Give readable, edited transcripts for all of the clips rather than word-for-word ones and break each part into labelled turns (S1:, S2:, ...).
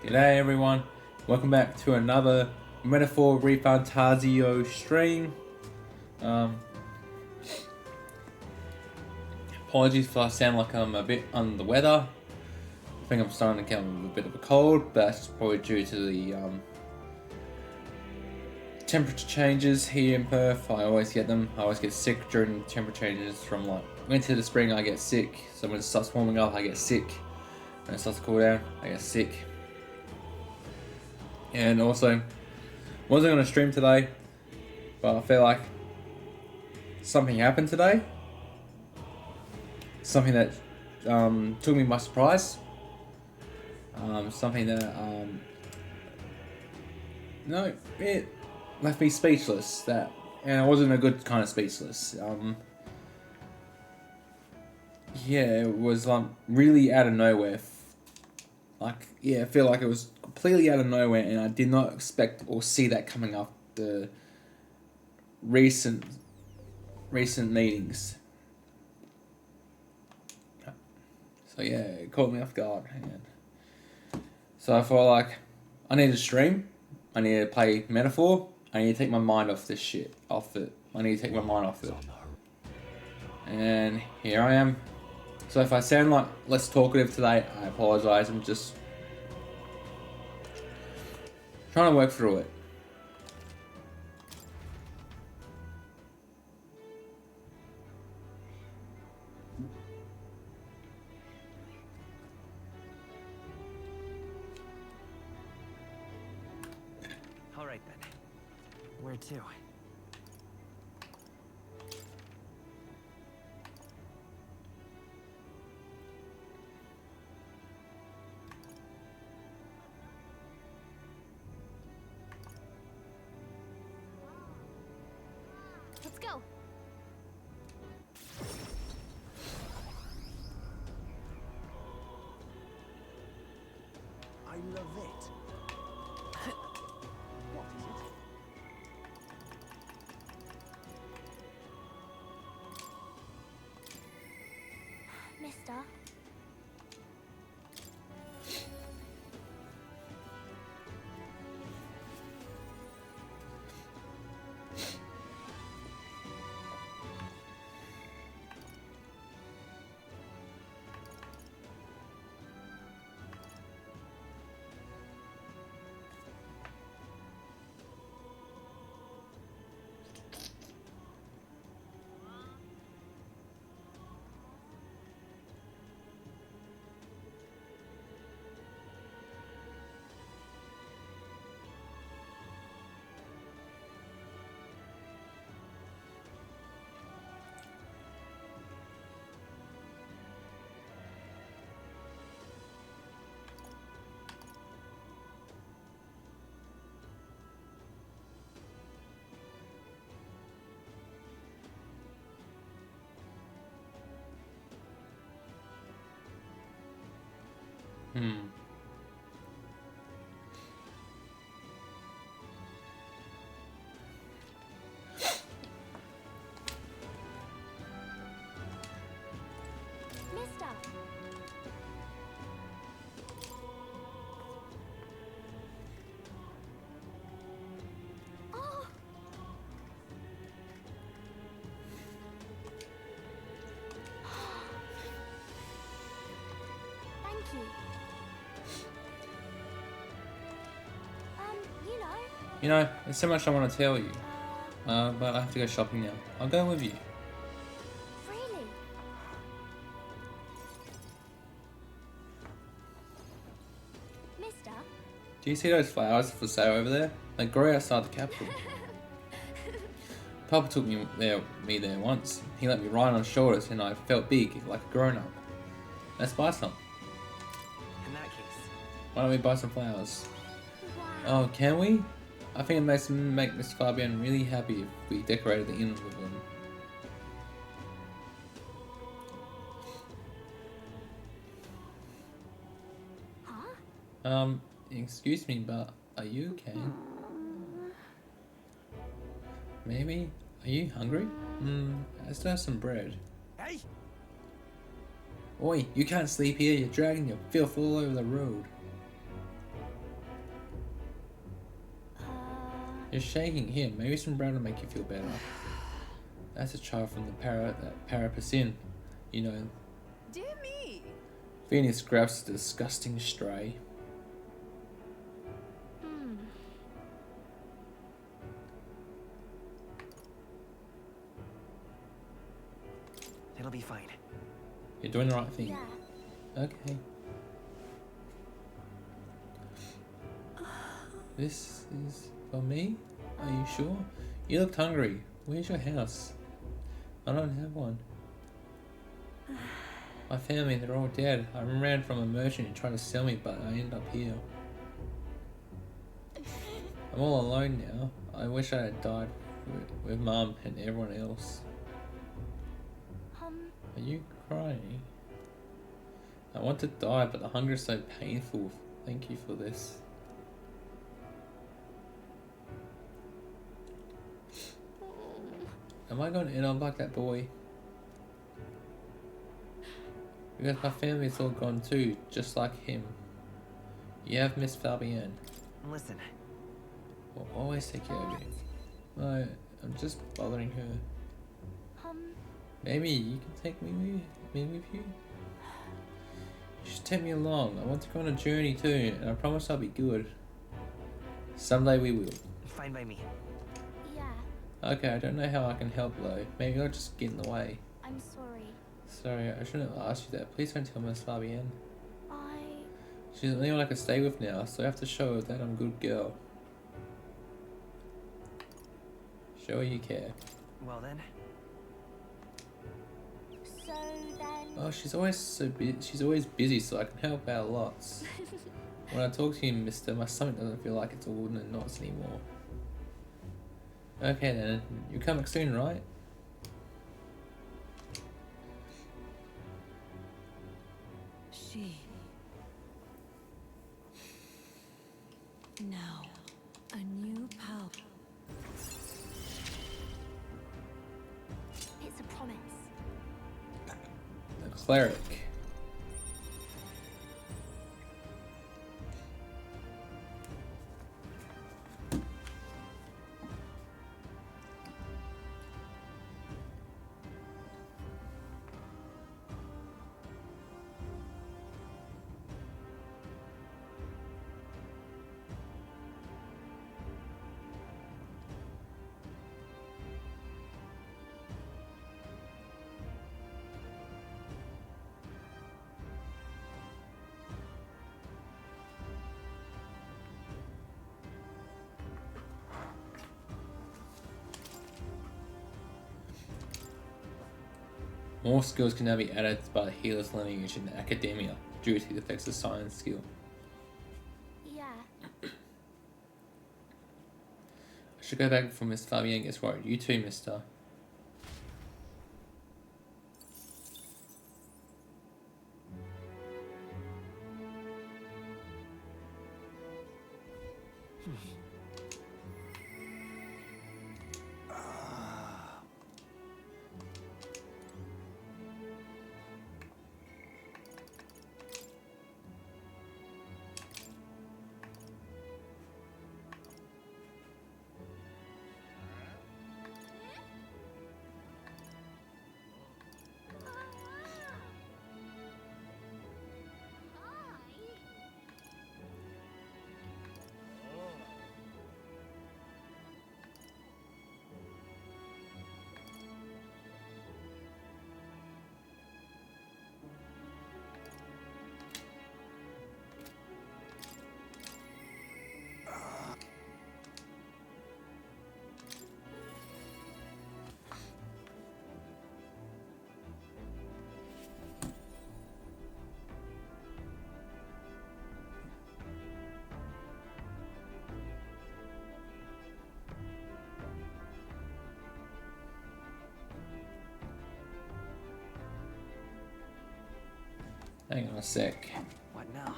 S1: G'day everyone, welcome back to another Metaphor ReFantazio stream. Apologies if I sound like I'm a bit under the weather. I think I'm starting to get a bit of a cold, but that's probably due to the temperature changes here in Perth. I always get them. I always get sick during the temperature changes. From like winter to spring I get sick, so when it starts warming up I get sick. When it starts to cool down I get sick. And also, wasn't going to stream today, but I feel like something happened today. Something that took me by surprise. Something that it left me speechless. And it wasn't a good kind of speechless. It was really out of nowhere. I feel like it was completely out of nowhere, and I did not expect or see that coming up the recent meetings. So yeah, it caught me off guard. So I felt like I need to stream. I need to play Metaphor. I need to take my mind off this shit. I need to take my mind off it. And here I am. So if I sound like less talkative today, I apologise. I'm just trying to work through it.
S2: All right then. Where to?
S3: Let's go.
S2: I love it. What is it?
S3: Mister. Mister. Oh. Thank you.
S1: You know, there's so much I want to tell you, but I have to go shopping now. I'll go with you.
S3: Really? Mister?
S1: Do you see those flowers for sale over there? They grow outside the capital. Papa took me there once. He let me ride on his shoulders, and I felt big, like a grown-up. Let's buy some.
S2: In that case.
S1: Why don't we buy some flowers?
S3: Wow.
S1: Oh, can we? I think it makes Miss Fabian really happy if we decorated the inn with them.
S3: Huh?
S1: Excuse me, but are you okay? Maybe? Are you hungry? Let's have some bread.
S2: Hey!
S1: Oi, you can't sleep here, you're dragging your filth all over the road. You're shaking. Here, maybe some brown will make you feel better. That's a child from the Parapasin. You know.
S4: Dear me.
S1: Phoenix grabs the disgusting stray.
S2: It'll be fine.
S1: You're doing the right thing.
S3: Yeah.
S1: Okay. This is for me? Are you sure? You looked hungry. Where's your house? I don't have one. My family, they're all dead. I ran from a merchant who tried to sell me, but I ended up here. I'm all alone now. I wish I had died with Mum and everyone else. Are you crying? I want to die, but the hunger is so painful. Thank you for this. Am I going to end up like that boy? Because my family's all gone too, just like him. You have Miss Fabienne.
S2: Listen,
S1: Will always take care of you. No, I'm just bothering her. Maybe you can take me with you? You should take me along. I want to go on a journey too, and I promise I'll be good. Someday we will.
S2: fine by me.
S3: Yeah.
S1: Okay, I don't know how I can help though. Maybe I'll just get in the way.
S3: I'm sorry.
S1: Sorry, I shouldn't have asked you that. Please don't tell Miss Fabienne.
S3: I...
S1: She's the only one I can stay with now, so I have to show her that I'm a good girl. Show her you care.
S2: Well then,
S3: So then...
S1: Oh, she's always busy, so I can help out lots. When I talk to you, mister, my stomach doesn't feel like it's all in knots anymore. Okay then, you're coming soon, right?
S4: She. Now, a new pal.
S3: It's a promise.
S1: The cleric. More skills can now be added by the healer's lineage in Academia due to the effects of science skill.
S3: Yeah.
S1: I should go back before Miss Fabienne gets worried. You too, mister. Hang on a sec.
S2: what now?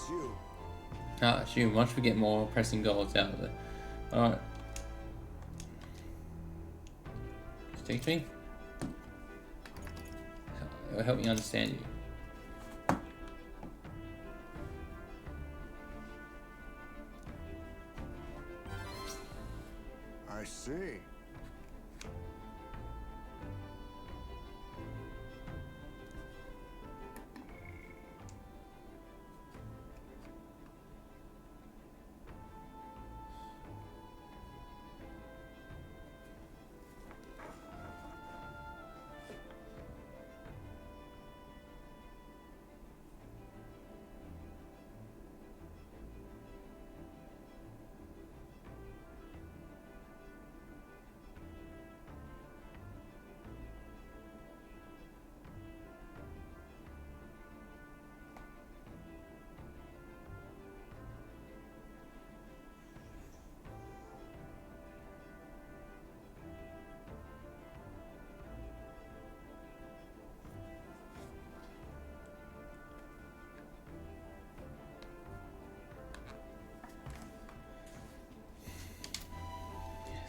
S5: it's you.
S1: Ah, shoot, once we get more pressing goals out of it. Alright. Teach me? It'll help me understand you.
S5: I see.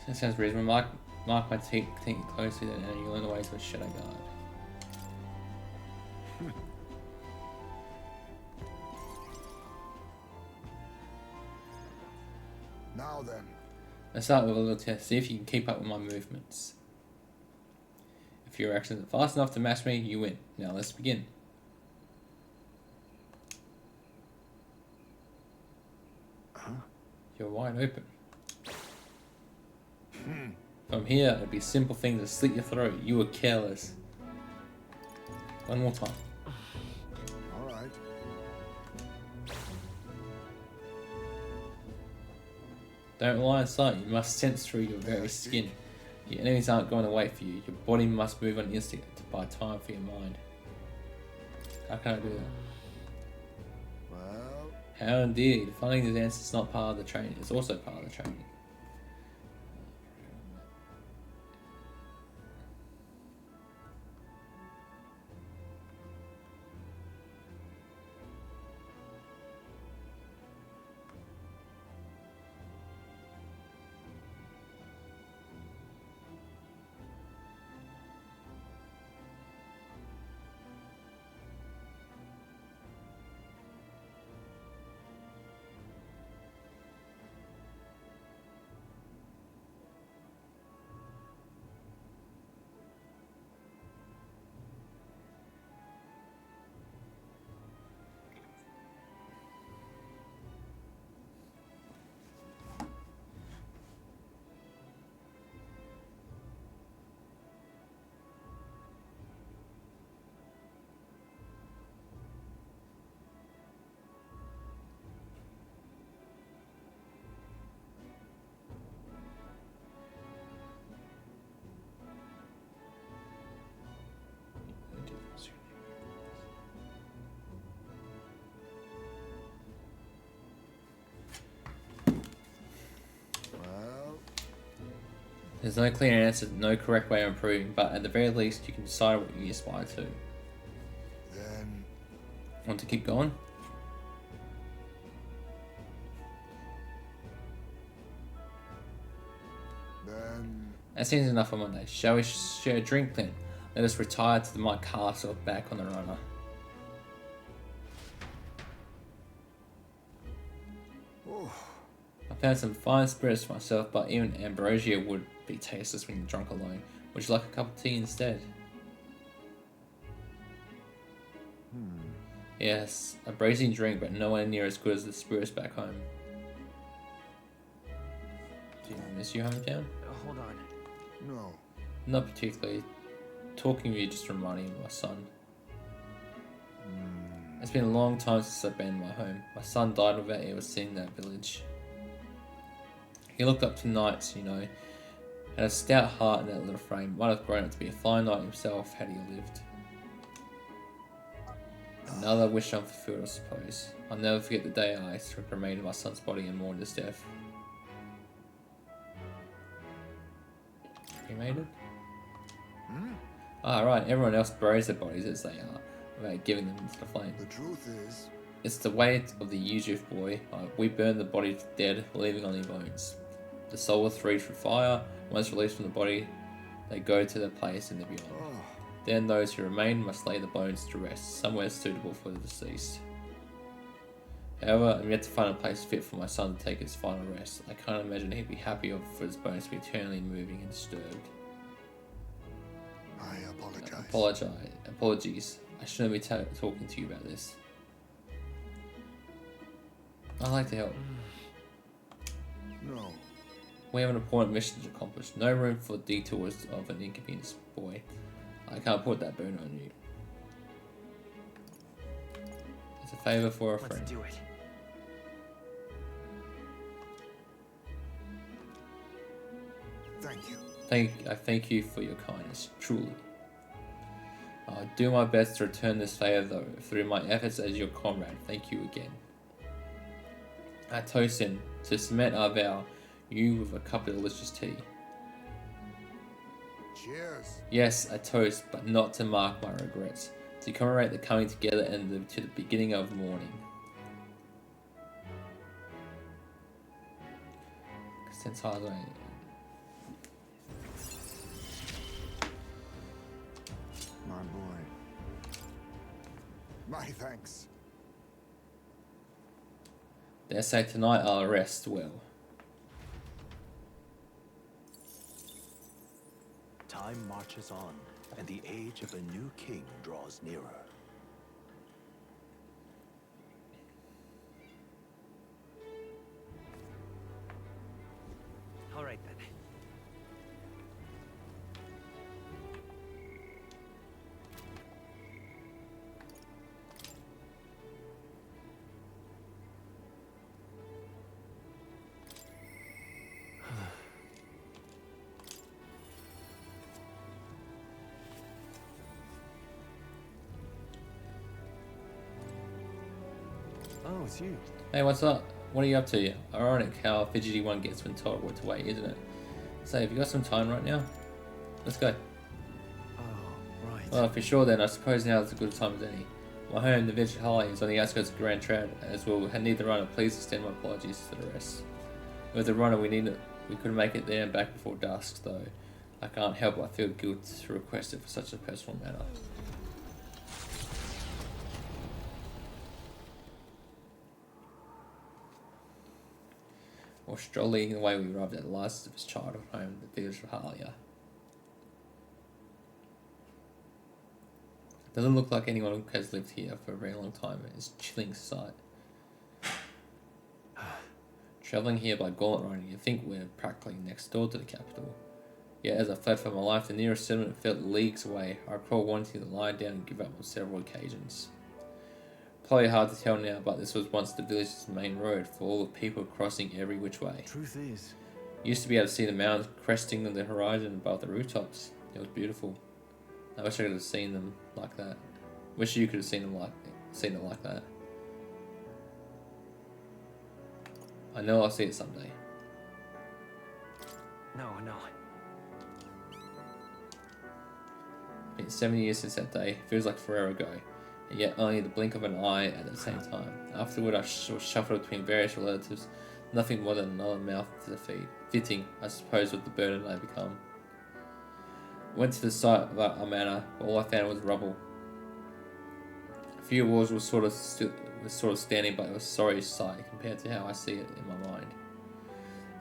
S1: That sounds reasonable. Mark my teeth closely then, and you learn the ways of a shadow guard.
S5: Now then.
S1: Let's start with a little test. See if you can keep up with my movements. If your actions are fast enough to match me, you win. Now let's begin.
S5: Huh?
S1: You're wide open. From here, it'd be a simple thing to slit your throat. You were careless. One more time.
S5: All right.
S1: Don't rely on sight. You must sense through your very skin. Your enemies aren't going to wait for you. Your body must move on instinct to buy time for your mind. How can I do that?
S5: Well,
S1: How indeed. Finding these answers is not part of the training. It's also part of the training.
S5: well,
S1: There's no clear answer, no correct way of improving, but at the very least you can decide what you aspire to.
S5: then
S1: Want to keep going? That seems enough for Monday. Shall we share a drink then? Let us retire to my castle back on the runner.
S5: oh,
S1: I found some fine spirits for myself, but even ambrosia would be tasteless when you're drunk alone. Would you like a cup of tea instead? Yes, a bracing drink, but nowhere near as good as the spirits back home. Do you miss your hometown?
S2: Hold on.
S5: no.
S1: Not particularly. Talking to you just reminding me of my son. It's been a long time since I've been in my home. My son died without ever seeing that village. He looked up to knights, you know. Had a stout heart in that little frame. Might have grown up to be a fine knight himself had he lived. Another wish unfulfilled, I suppose. I'll never forget the day I stripped remain of my son's body and mourned his death. Cremated? Ah, right. Everyone else buries their bodies as they are, without giving them into the flame.
S5: The truth is,
S1: It's the weight of the Yusuf boy. We burn the body dead, leaving only bones. The soul is freed through fire. Once released from the body, they go to their place in the beyond.
S5: Oh,
S1: Then those who remain must lay the bones to rest, somewhere suitable for the deceased. However, I'm yet to find a place fit for my son to take his final rest. I can't imagine he'd be happy for his bones to be eternally moving and disturbed.
S5: I
S1: Apologies. I shouldn't be talking to you about this. I'd like to help.
S5: No.
S1: We have an important mission to accomplish. No room for detours of an inconvenience, boy. I can't put that burden on you. It's a favor for a friend.
S2: Let's do it.
S5: Thank you.
S1: I thank you for your kindness, truly. I'll do my best to return this favor though, through my efforts as your comrade. Thank you again. I toast him to cement our vow, you with a cup of delicious tea.
S5: Cheers.
S1: Yes, a toast, but not to mark my regrets. To commemorate the coming together and to the beginning of morning. Since I was
S5: My boy. My thanks.
S1: They say tonight I'll rest well.
S6: Time marches on, and the age of a new king draws nearer.
S2: All right then.
S6: Oh, it's you.
S1: Hey, what's up? What are you up to? Ironic how fidgety one gets when told what to wait, isn't it? Say, have you got some time right now? Let's go.
S6: Oh, right.
S1: Well, if you're sure then, I suppose now is as good a time as any. My home, the Village Holly, is on the outskirts of Grand Trout, as well need the runner. Please extend my apologies to the rest. With the runner, we couldn't make it there and back before dusk, though. I can't help but feel guilt to request it for such a personal matter. Or strolling away, we arrived at the last of his childhood home, the village of Halia. Doesn't look like anyone has lived here for a very long time. It's a chilling sight. Travelling here by gauntlet riding, you'd think we're practically next door to the capital. Yet as I fled for my life, the nearest settlement felt leagues away. I recall wanting to lie down and give up on several occasions. Probably hard to tell now, but this was once the village's main road for all the people crossing every which way.
S6: Truth is,
S1: Used to be able to see the mountains cresting on the horizon above the rooftops. It was beautiful. I wish I could have seen them like that. Wish you could have seen it like that. I know I'll see it someday.
S2: No.
S1: It's been 7 years since that day. Feels like forever ago. And yet only the blink of an eye at the same time. Afterward, I was shuffled between various relatives. Nothing more than another mouth to feed. Fitting, I suppose, with the burden I become. Went to the site of our manor. All I found was rubble. A few walls were sort of standing, but it was a sorry sight compared to how I see it in my mind.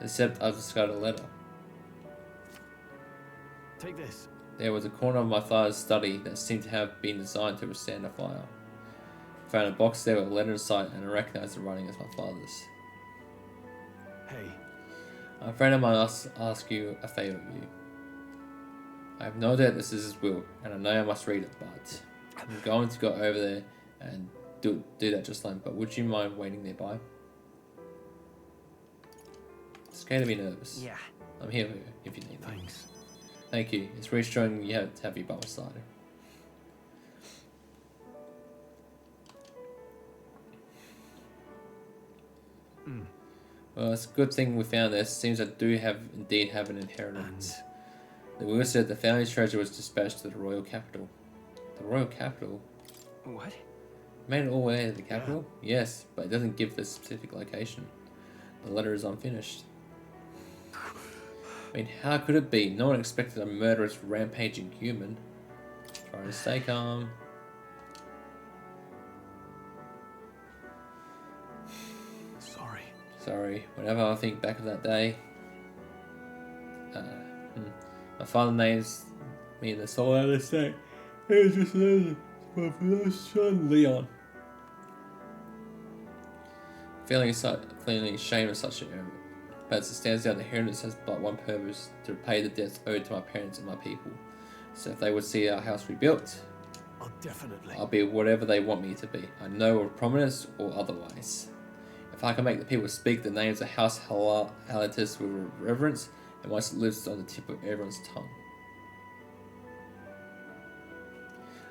S1: Except I've discovered a letter.
S6: take this.
S1: There was a corner of my father's study that seemed to have been designed to withstand a fire. I found a box there with a letter inside, and I recognized the writing as my father's.
S6: Hey,
S1: A friend of mine ask you a favour of you. I have no doubt this is his will, and I know I must read it, but I'm going to go over there and do that just then. But would you mind waiting nearby? It's going to be nervous.
S2: Yeah.
S1: I'm here for you if you need me.
S6: thanks.
S1: Thank you. It's reassuring you have to have you by my side. Well, it's a good thing we found this. Seems I do indeed have an inheritance. The will said the family's treasure was dispatched to the royal capital. The royal capital?
S2: What?
S1: Made it all the way to the capital? Yes, but it doesn't give the specific location. The letter is unfinished. I mean, how could it be? No one expected a murderous, rampaging human. Try to stay calm.
S6: Sorry.
S1: Sorry, whenever I think back of that day, my father names me in the soul out of the state. It was just my first son, Leon. Feeling ashamed of such an error, but as it stands out, the inheritance has but one purpose: to repay the debts owed to my parents and my people. So if they would see our house rebuilt,
S6: I'll definitely.
S1: I'll be whatever they want me to be. I know of prominence or otherwise. If I can make the people speak the names of House Halatus with reverence, and once it lives on the tip of everyone's tongue.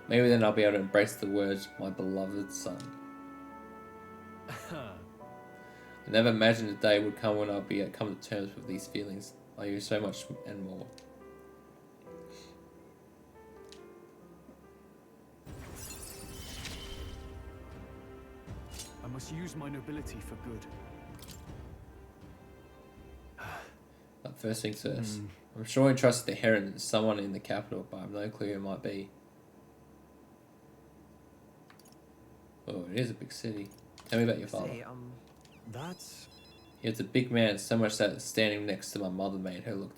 S1: Maybe then I'll be able to embrace the words, my beloved son. I never imagined a day would come when I'll be come to terms with these feelings. I use so much and more.
S7: I must use my nobility for good.
S1: But first things first. I'm sure he trusts the inheritance someone in the capital, but I have no clue who it might be. Oh, it is a big city. Tell me about your father.
S2: Say,
S6: That's.
S1: He was a big man, so much that standing next to my mother made her look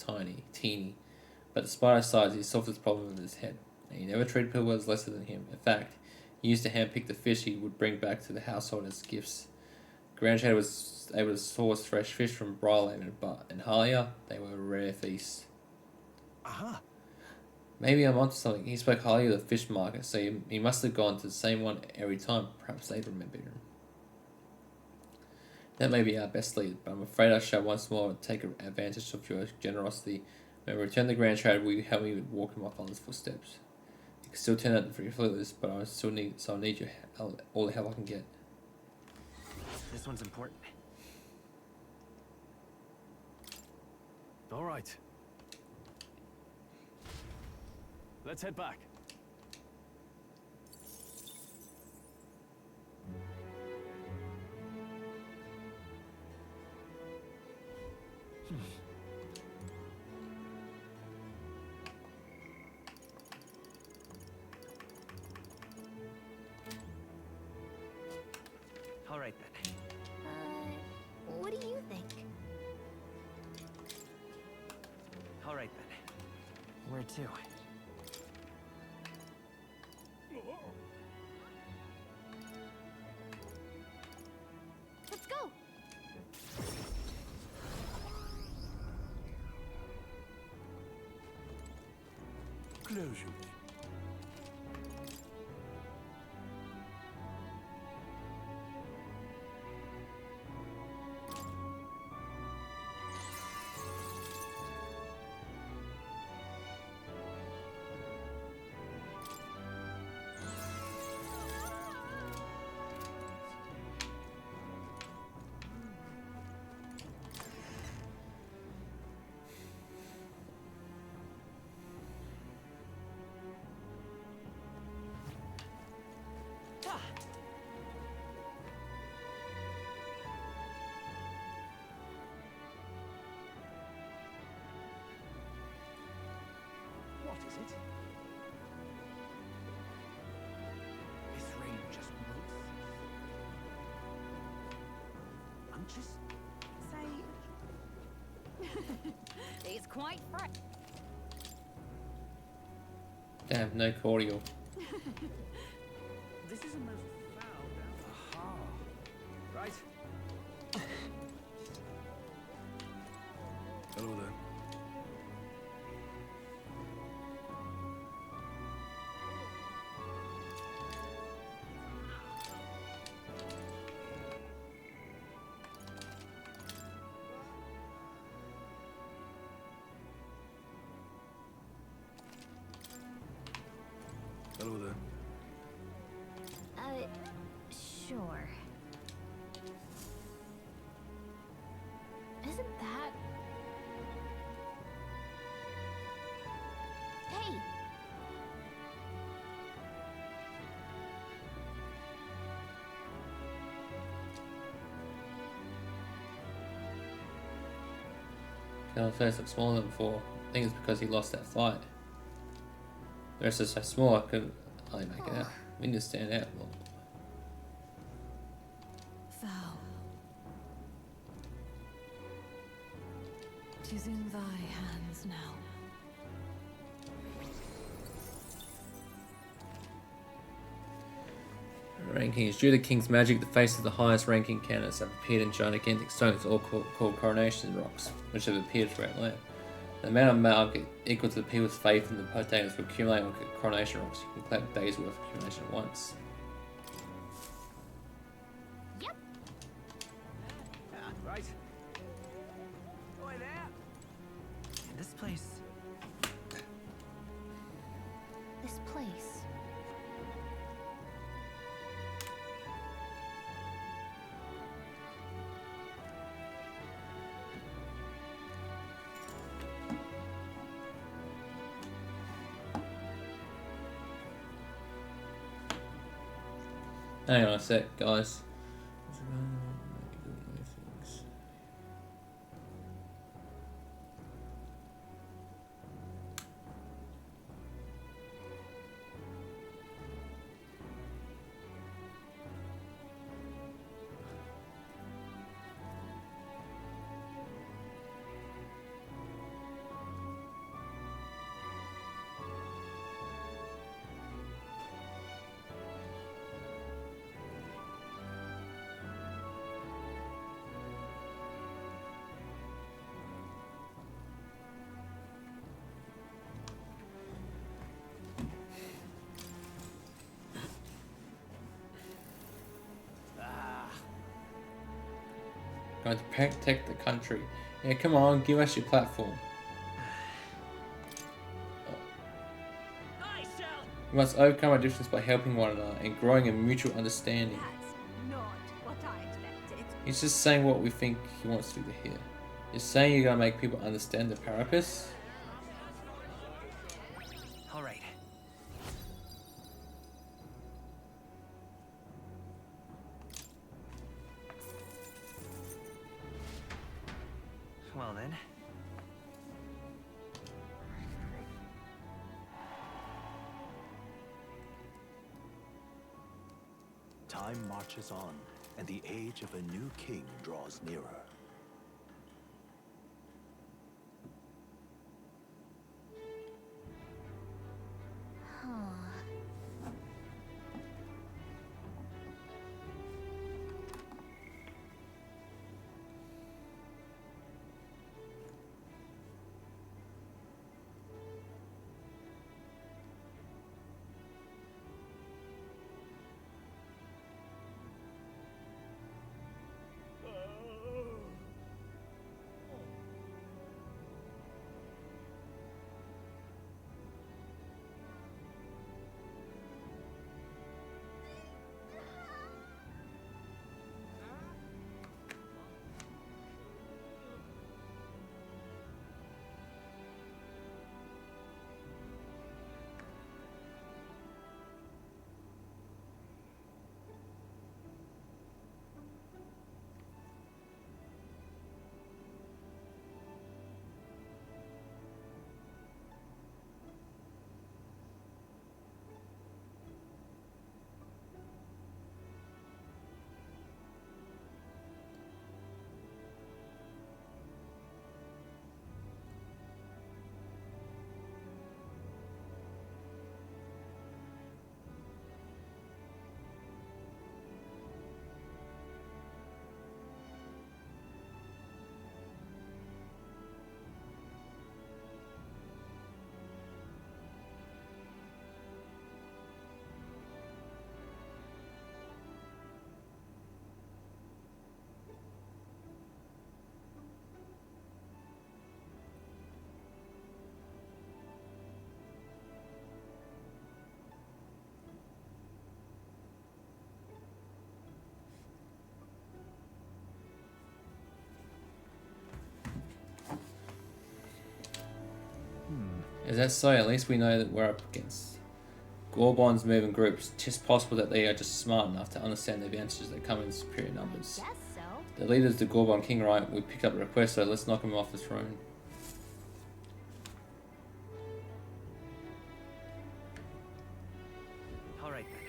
S1: teeny. But despite her size, he solved his problem with his head. And he never treated people as lesser than him. In fact, he used to handpick the fish he would bring back to the household as gifts. Grandchild was able to source fresh fish from Briarland, but in Halia, they were a rare feast.
S6: Aha!
S1: Maybe I'm onto something. He spoke highly of the fish market, so he must have gone to the same one every time. Perhaps they'd remember him. That may be our best lead, but I'm afraid I shall once more take advantage of your generosity. When we return the Grand Trade, will you help me walk in my father's footsteps? It can still turn out pretty fruitless, but I still need your all the help I can get.
S2: this one's important.
S7: All right. Let's head back.
S2: All right then.
S3: What do you think?
S2: All right then. Where to?
S3: Let's go.
S6: Close you.
S7: What is it? This rain just won't. I'm just
S4: Say. It's quite fresh.
S1: Damn, no cordial.
S7: This is a most foul down. Aha. Right.
S6: Hello then. Hello there.
S3: Sure. Isn't that... Hey!
S1: Killing first looked smaller than before. I think it's because he lost that fight. The rest is so small I could hardly make it out. We need to stand out more.
S4: Thou. 'Tis in thy hands now.
S1: Ranking is due to King's magic. The face of the highest ranking candidates have appeared in gigantic stones, all called coronation rocks, which have appeared throughout land. The amount of mark equal to the people's faith in the potatoes will accumulate on coronation rocks. You can collect days worth of accumulation at once.
S3: Yep.
S2: Right. Oi there. In this place.
S3: This place.
S1: Hang on a sec, guys. Going to protect the country. Yeah, come on, give us your platform.
S2: I shall.
S1: We must overcome our differences by helping one another and growing a mutual understanding.
S4: That's not what I expected.
S1: He's just saying what we think he wants to hear. You're saying you're gonna make people understand the parapus?
S2: All right. Well then.
S6: Time marches on, and the age of a new king draws nearer.
S1: Is that so? At least we know that we're up against Gorbon's moving groups. It's just possible that they are just smart enough to understand the advantages that come in superior numbers.
S3: Guess so.
S1: The leader's the Gorbon king, right? We picked up the request, so let's knock him off the throne.
S2: All right then.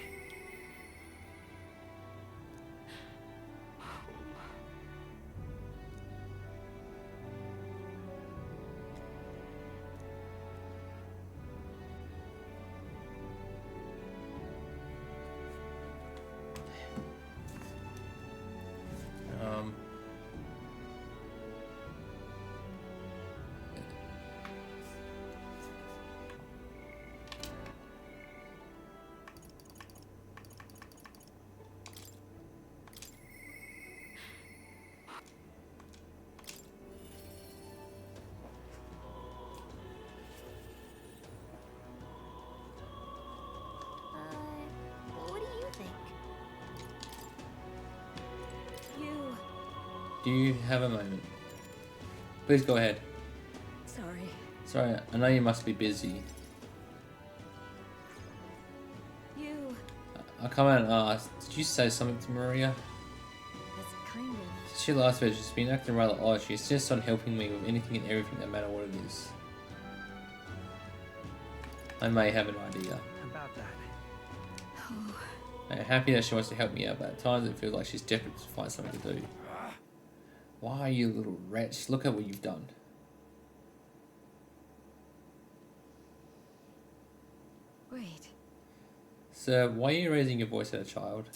S1: Um,
S3: What do you think?
S4: You.
S1: do you have a moment? Please go ahead.
S4: Sorry.
S1: Sorry, I know you must be busy.
S4: You.
S1: I'll come out and ask, did you say something to Maria?
S4: That's kind of.
S1: Since she last week, she's been acting rather odd. She insists on helping me with anything and everything, no matter what it is. I may have an idea.
S2: About that.
S4: Oh.
S1: I'm happy that she wants to help me out, but at times it feels like she's desperate to find something to do. Why, you little wretch? Look at what you've done.
S4: Wait.
S1: Sir, why are you raising your voice at a child?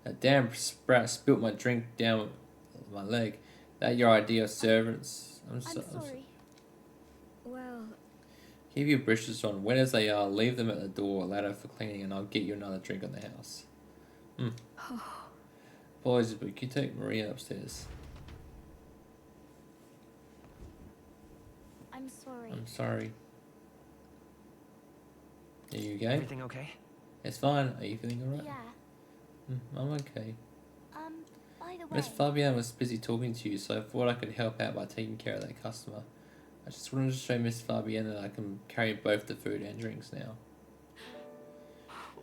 S1: That damn sprat spilt my drink down my leg. That your idea of servants?
S3: I'm sorry.
S4: Well,
S1: Keep your brushes on. Wet as they are, leave them at the door, ladder for cleaning, and I'll get you another drink on the house. Apologies, but can you take Maria upstairs?
S3: I'm sorry.
S1: I'm sorry. Are you okay?
S2: Everything okay?
S1: It's fine. Are you feeling alright?
S3: Yeah.
S1: I'm okay.
S3: By the way.
S1: Miss Fabian was busy talking to you, so I thought I could help out by taking care of that customer. I just wanted to show Miss Fabian that I can carry both the food and drinks now.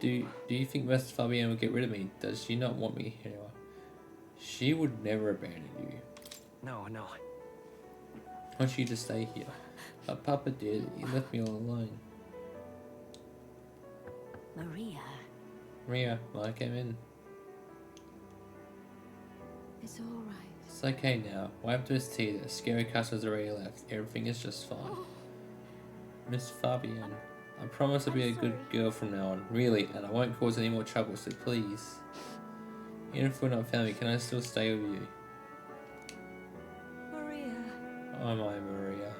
S1: Do you think Miss Fabian would get rid of me? Does she not want me here? She would never abandon you.
S2: No.
S1: I want you to stay here. But Papa did. He left me all alone.
S4: Maria.
S1: Maria, I came in.
S4: It's all right.
S1: It's okay now. Wipe to his tea. The scary customer's already left. Everything is just fine. Miss Fabian, I promise to be a good girl from now on. Really, and I won't cause any more trouble, so please. Even if we're not family, can I still stay with you?
S4: Maria.
S1: Oh my Maria.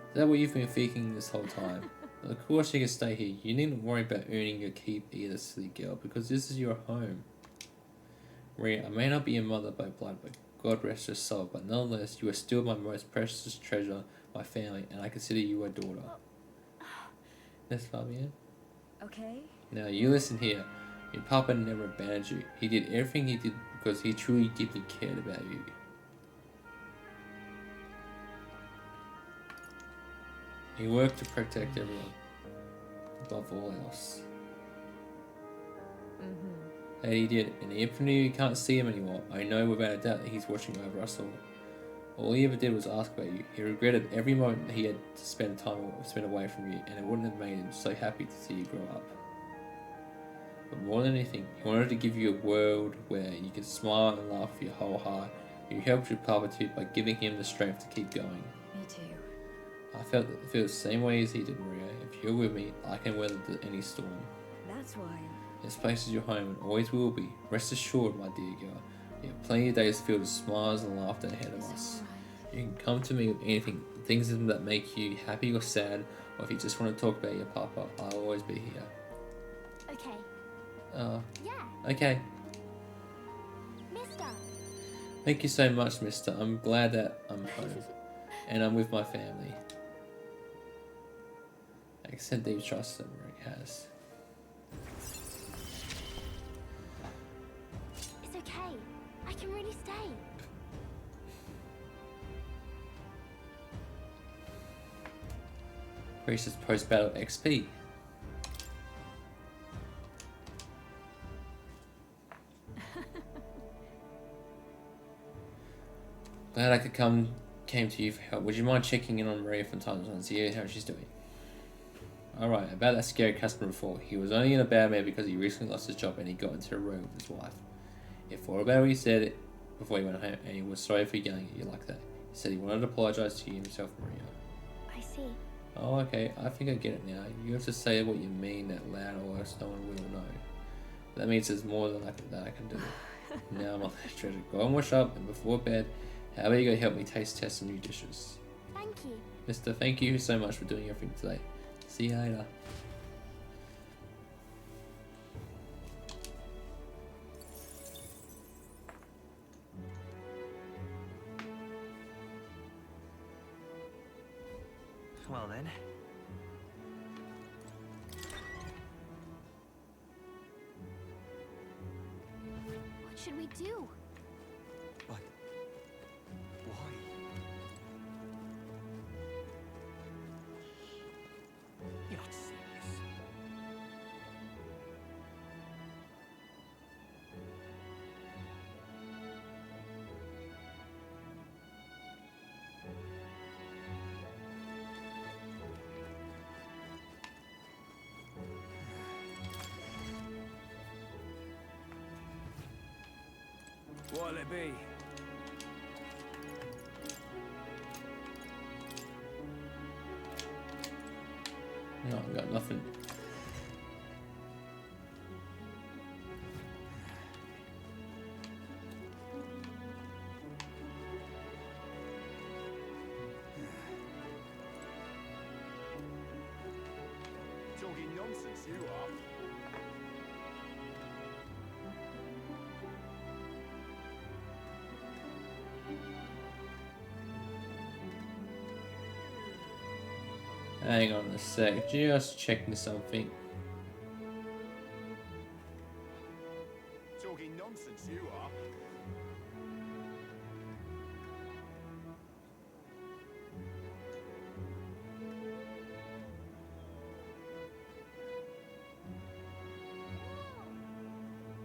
S1: Is that what you've been thinking this whole time? Well, of course you can stay here. You needn't worry about earning your keep either, silly girl, because this is your home. Maria, I may not be your mother by blood, but God rest your soul, but nonetheless, you are still my most precious treasure, my family, and I consider you a daughter. Miss Fabian?
S4: Okay.
S1: Now, you listen here. Your papa never abandoned you. He did everything he did because he truly deeply cared about you. He worked to protect everyone, above all else. That he did, and even if you can't see him anymore, I know without a doubt that he's watching over us all. All he ever did was ask about you. He regretted every moment that he had to spend away from you, and it wouldn't have made him so happy to see you grow up. But more than anything, he wanted to give you a world where you could smile and laugh with your whole heart. You helped your papa too by giving him the strength to keep going.
S4: Me too.
S1: I feel the same way as he did, Maria. If you're with me, I can weather any storm.
S4: That's why.
S1: This place is your home and always will be. Rest assured, my dear girl. We have plenty of days filled with smiles and laughter ahead of us. You can come to me with anything, things that make you happy or sad, or if you just want to talk about your papa, I'll always be here.
S3: Okay. Yeah.
S1: Okay.
S3: Mister.
S1: Thank you so much, mister. I'm glad that I'm home. And I'm with my family. I accept deep trust that Maria has.
S3: It's okay. I can really stay.
S1: Gracious post-battle XP. Glad I came to you for help. Would you mind checking in on Maria from time to time to see how she's doing? Alright, about that scary customer before. He was only in a bad mood because he recently lost his job and he got into a room with his wife. He thought about what he said before he went home and he was sorry for yelling at you like that. He said he wanted to apologize to you himself, Maria.
S3: I see.
S1: Oh, okay, I think I get it now. You have to say what you mean out loud or else no one will know. That means there's more than I can do. Now I'm on that treasure. Go and wash up and before bed, how about you go help me taste test some new dishes?
S3: Thank you.
S1: Mister, thank you so much for doing everything today. See you later.
S2: Well then.
S3: What should we do?
S6: But why?
S2: You're not serious.
S7: What'll it be?
S1: No, I got nothing.
S5: Talking nonsense, you are.
S1: Hang on a sec, just checking something.
S5: Talking nonsense, you are.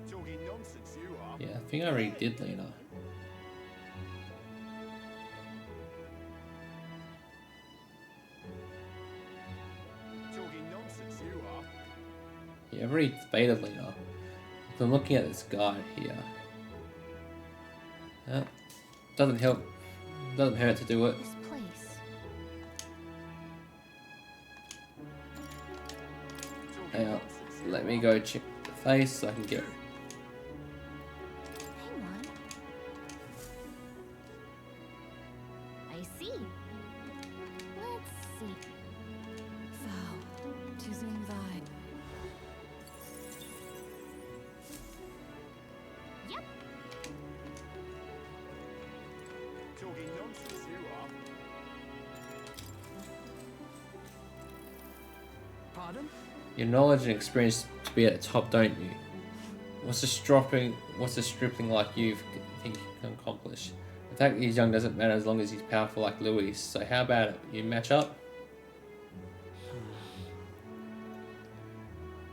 S5: Talking nonsense, you are.
S1: Yeah, I think I already did, Lena.
S5: Talking nonsense, you are.
S1: Yeah, I've already baited Lena. I'm looking at this guide here. Doesn't help. Doesn't hurt to do it.
S3: This place.
S5: Talking
S1: Hang on.
S5: nonsense, you
S1: Let
S5: are.
S1: me go check the face so I can get.
S3: Hang on. I see. Let's see.
S4: Foul. Tis in thine.
S3: Yep.
S5: Talking nonsense, you are.
S7: Pardon?
S1: Your knowledge and experience to be at the top, don't you? What's a stripling like you think you can accomplish? The fact that he's young doesn't matter as long as he's powerful like Louis. So how about it? You match up?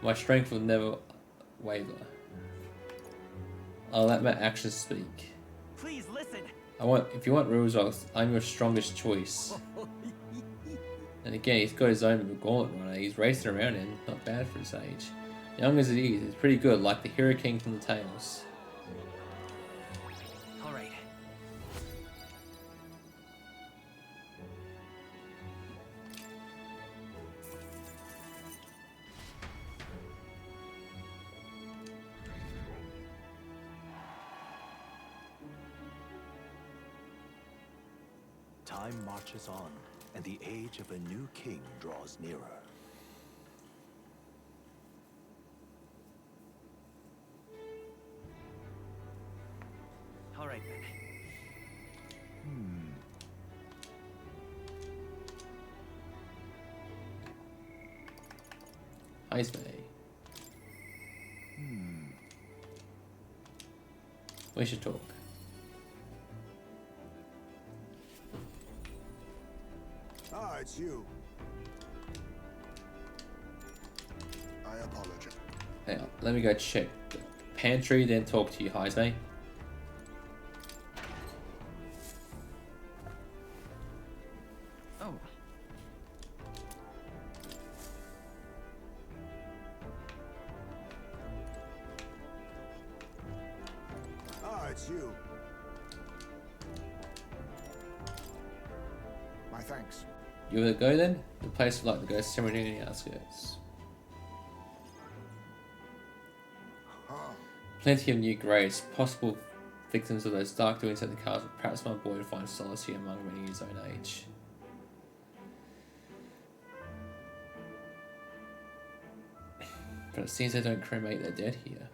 S1: My strength will never waver. I'll let my actions speak.
S2: Please listen.
S1: If you want rules, I'm your strongest choice. And again, he's got his own gauntlet runner. He's racing around in, not bad for his age. Young as he is, he's pretty good, like the Hero King from the Tales.
S2: All right.
S6: Time marches on, and the age of a new king draws nearer.
S2: All right then.
S1: Hi, Spay. We should talk.
S5: Ah, it's you. I apologize.
S1: Hang on, let me go check the pantry, then talk to you, Heisey.
S2: Oh.
S5: it's you. My thanks.
S1: You wanna go then? The place would like to go somewhere near the outskirts.
S5: Huh.
S1: Plenty of new graves, possible victims of those dark doings at the castle. Perhaps my boy would find solace here among many his own age. But it seems they don't cremate their dead here.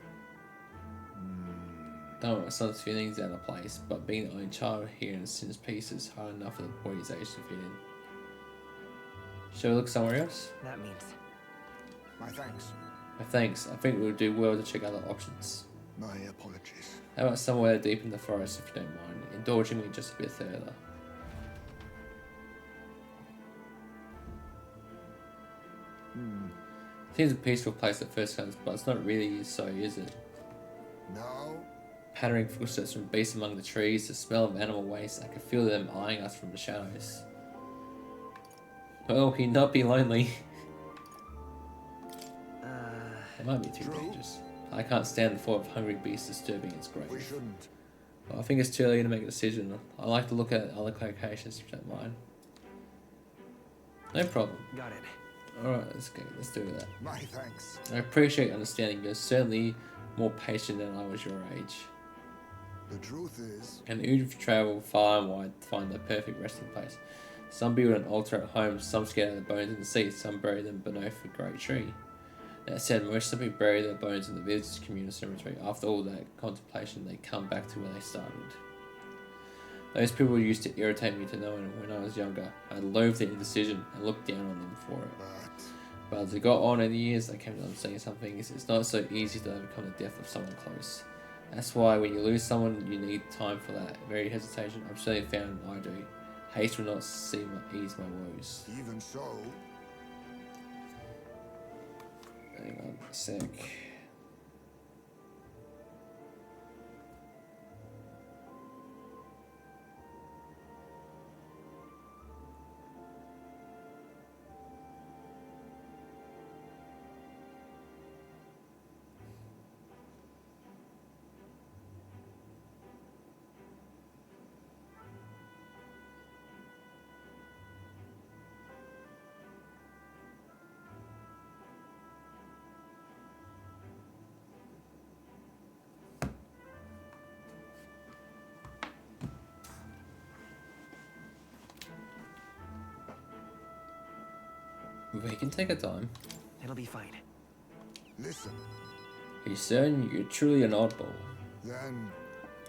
S1: Don't want my son's feelings out of place, but being the only child here in Sin's Peace is hard enough for the boy his age to fit in. Shall we look somewhere else?
S2: That means.
S5: My thanks.
S1: Thanks. I think we'll do well to check other options.
S5: My apologies.
S1: How about somewhere deep in the forest, if you don't mind, indulging me just a bit further? Seems a peaceful place at first glance, but it's not really so, is it?
S5: No.
S1: Pattering footsteps from beasts among the trees, the smell of animal waste. I can feel them eyeing us from the shadows. Well, he'd not be lonely. It might be too
S5: True.
S1: dangerous. I can't stand the thought of hungry beasts disturbing its
S5: We
S1: grave.
S5: shouldn't.
S1: Well, I think it's too early to make a decision. I like to look at other locations if you don't mind. No problem.
S2: Got it.
S1: Alright, let's go. Let's do that.
S5: My thanks.
S1: I appreciate your understanding. You're certainly more patient than I was your age.
S5: The truth is,
S1: And you've traveled far and wide to find the perfect resting place. Some build an altar at home, some scatter their bones in the sea, some bury them beneath a great tree. That said, most simply bury their bones in the village communal cemetery. After all that contemplation, they come back to where they started. Those people used to irritate me to no end when I was younger. I loathed their indecision and looked down on them for it. But as I got on in the years, I came to understand something. It's not so easy to overcome the death of someone close. That's why when you lose someone, you need time for that very hesitation. I've certainly found I do. Haste will not ease my woes.
S5: even so,
S1: Hang on a sec. We can take our time.
S2: It'll be fine.
S5: listen,
S1: Are you certain you're truly an oddball?
S5: then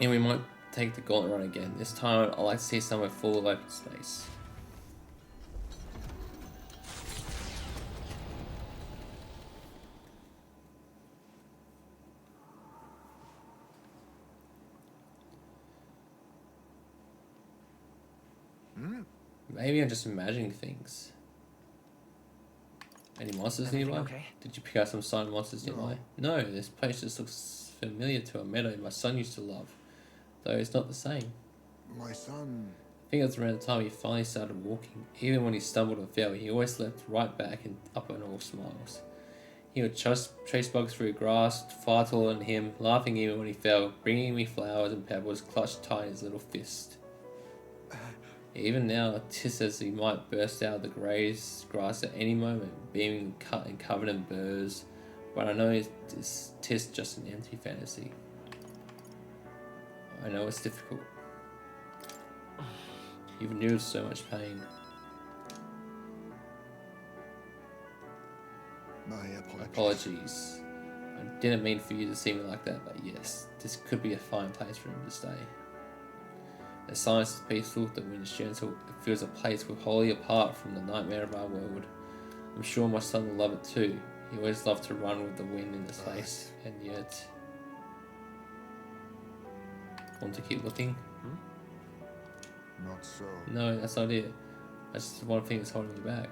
S1: And we might take the gauntlet run again. This time I'd like to see somewhere full of open space. Maybe I'm just imagining things. Any monsters
S2: Everything
S1: nearby?
S2: okay?
S1: Did you pick out some silent monsters nearby? No, this place just looks familiar to a meadow my son used to love. Though it's not the same.
S5: my son.
S1: I think it was around the time he finally started walking. Even when he stumbled and fell, he always leapt right back and up and all smiles. He would chase bugs through grass, far taller than him, laughing even when he fell, bringing me flowers and pebbles clutched tight in his little fist. Even now, 'tis as he might burst out of the grass at any moment, beaming cut and covered in burrs. But I know 'tis just an empty fantasy. I know it's difficult. You've endured so much pain.
S5: My apologies.
S1: Apologies. I didn't mean for you to see me like that, but yes, this could be a fine place for him to stay. The silence is peaceful, the wind is gentle, it feels a place we're wholly apart from the nightmare of our world. I'm sure my son will love it too. He always loved to run with the wind in his face, and yet... Want to keep looking?
S5: Not so.
S1: No, that's not it. That's just one thing that's holding me back.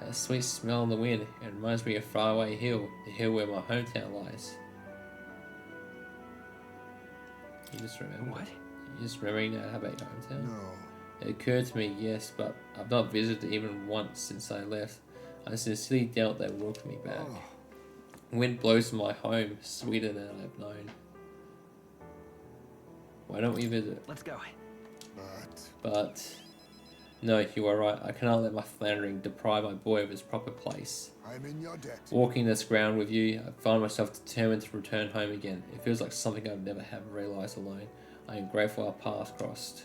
S1: That sweet smell in the wind, it reminds me of a faraway hill, the hill where my hometown lies. You just remember?
S2: What?
S1: You just remembering that about your hometown?
S5: No.
S1: It occurred to me, yes, but I've not visited even once since I left. I sincerely doubt they will welcome me back.
S5: Oh,
S1: Wind blows in my home, sweeter than I've known. Why don't we visit?
S2: Let's go.
S1: But no, you are right. I cannot let my floundering deprive my boy of his proper place.
S5: I'm in your debt.
S1: Walking this ground with you, I find myself determined to return home again. It feels like something I've never have realized alone. I am grateful our paths crossed.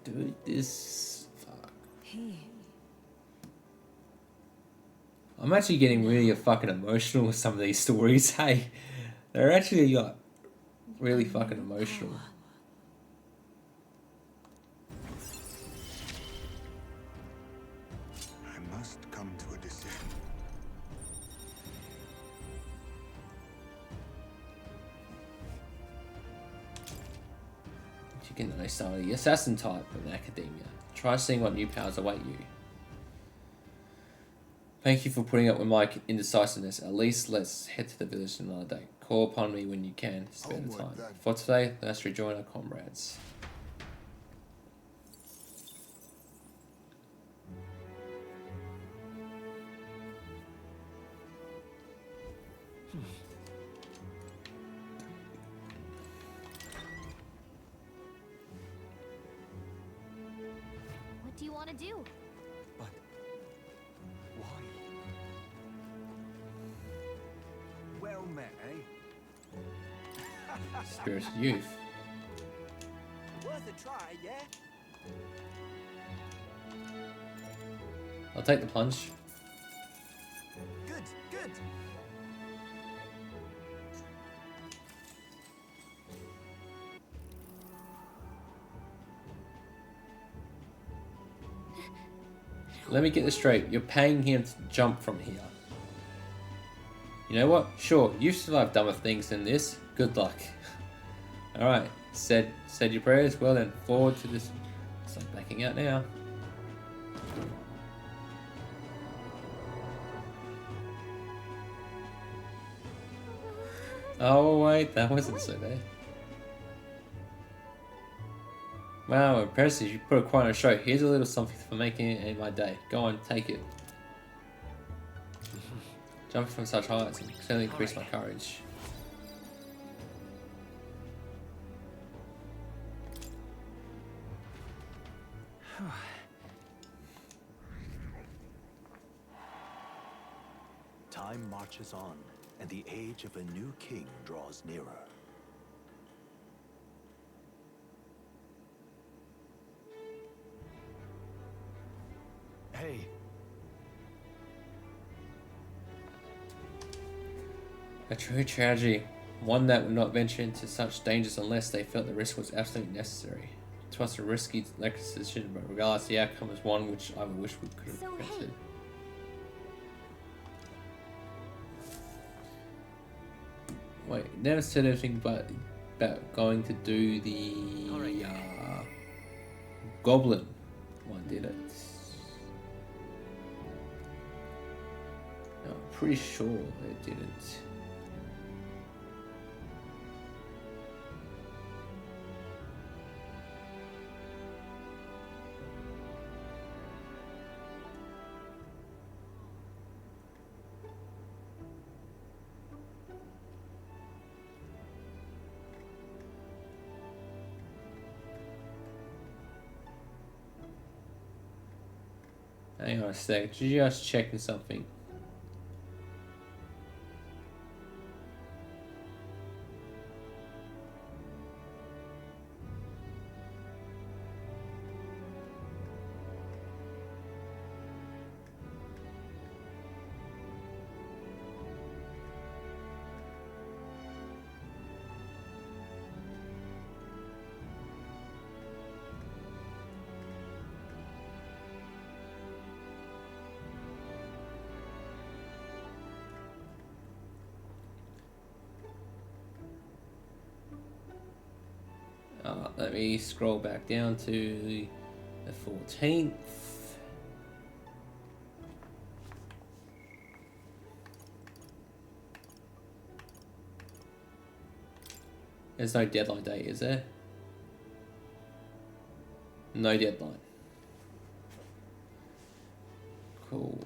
S1: Do this. Fuck.
S4: Hey.
S1: I'm actually getting really fucking emotional with some of these stories. Hey, they're actually like really fucking emotional.
S5: I must come to a decision.
S1: You can know some of the assassin type in academia. Try seeing what new powers await you. Thank you for putting up with my indecisiveness. At least let's head to the village another day. Call upon me when you can, spare the
S5: Onward,
S1: time.
S5: then.
S1: For today, let's rejoin our comrades.
S3: What do you want to do?
S6: But why?
S7: Well met, eh?
S1: Spirit of youth.
S7: Worth a try, yeah?
S1: I'll take the plunge.
S7: Good, good.
S1: Let me get this straight. You're paying him to jump from here. You know what? Sure, you've survived dumber things than this. Good luck. Alright, said your prayers. Well then, forward to this. It's like backing out now. Oh wait, that wasn't so bad. Wow, impressive. You put quite on a show. Here's a little something for making it in my day. Go on, take it. Jumping from such heights and certainly increased my courage.
S6: Time marches on, and the age of a new king draws nearer.
S2: Hey,
S1: A true tragedy. One that would not venture into such dangers unless they felt the risk was absolutely necessary. It was a risky decision, but regardless, the outcome was one which I wish we could have
S3: So, hey.
S1: prevented. Wait, never said anything about going to do the
S2: Alright.
S1: goblin one, did it? No, I'm pretty sure it didn't. Hang on a sec, just checking something. Let me scroll back down to the 14th. There's no deadline date, is there? No deadline. Cool.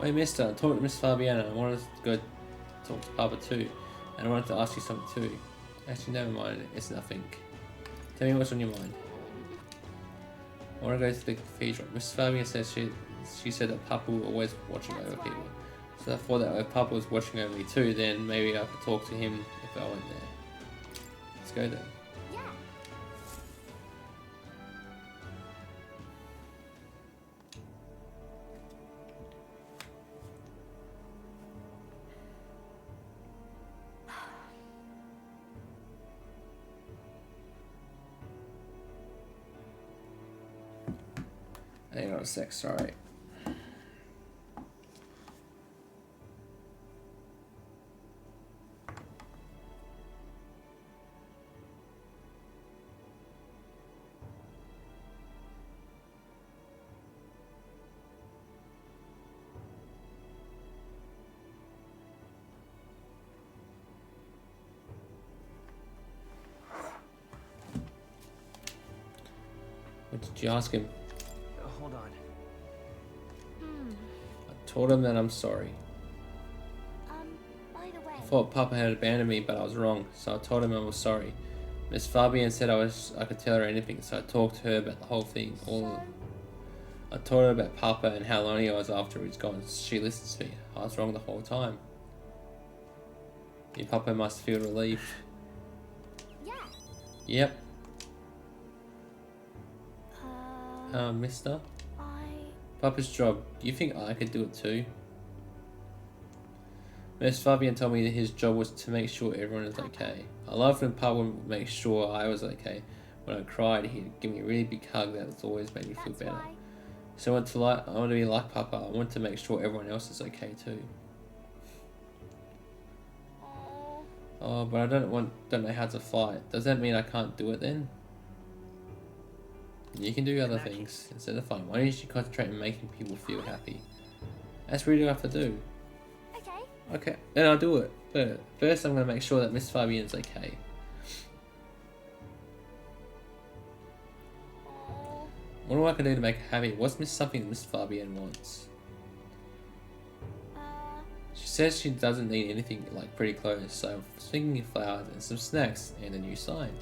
S1: Wait, mister, talk to Miss Fabiana. I wanted to go talk to Papa too. And I wanted to ask you something too. Actually, never mind. It's nothing. Tell me what's on your mind. I want to go to the cathedral. Miss Fabiana says she said that Papa was always watching over people. So I thought that if Papa was watching over me too, then maybe I could talk to him if I went there. Let's go then.
S3: Yeah.
S1: Hang on a sec, sorry. What did you ask him?
S2: Hold on.
S1: I told him that I'm sorry.
S3: By the way.
S1: I thought Papa had abandoned me, but I was wrong, so I told him I was sorry. Miss Fabian said I could tell her anything, so I talked to her about the whole thing. I told her about Papa and how lonely I was after he's gone. She listens to me. I was wrong the whole time. Your Papa must feel relief.
S3: Yeah.
S1: Yep. Mister? Papa's job. Do you think I could do it too? Miss Fabian told me that his job was to make sure everyone is okay. I loved when Papa would make sure I was okay. When I cried, he'd give me a really big hug that has always made me feel better.
S3: Why.
S1: So I want to be like Papa. I want to make sure everyone else is okay too. Oh, but I don't know how to fight. Does that mean I can't do it then? You can do other things instead of fighting. Why don't you concentrate on making people feel happy? That's really what I have to do.
S3: Okay.
S1: Okay, then I'll do it. But first I'm going to make sure that Miss Fabian's okay. What do I can do to make her happy? What's something that Miss Fabian wants? She says she doesn't need anything like pretty clothes, so I'm thinking of flowers and some snacks and a new sign.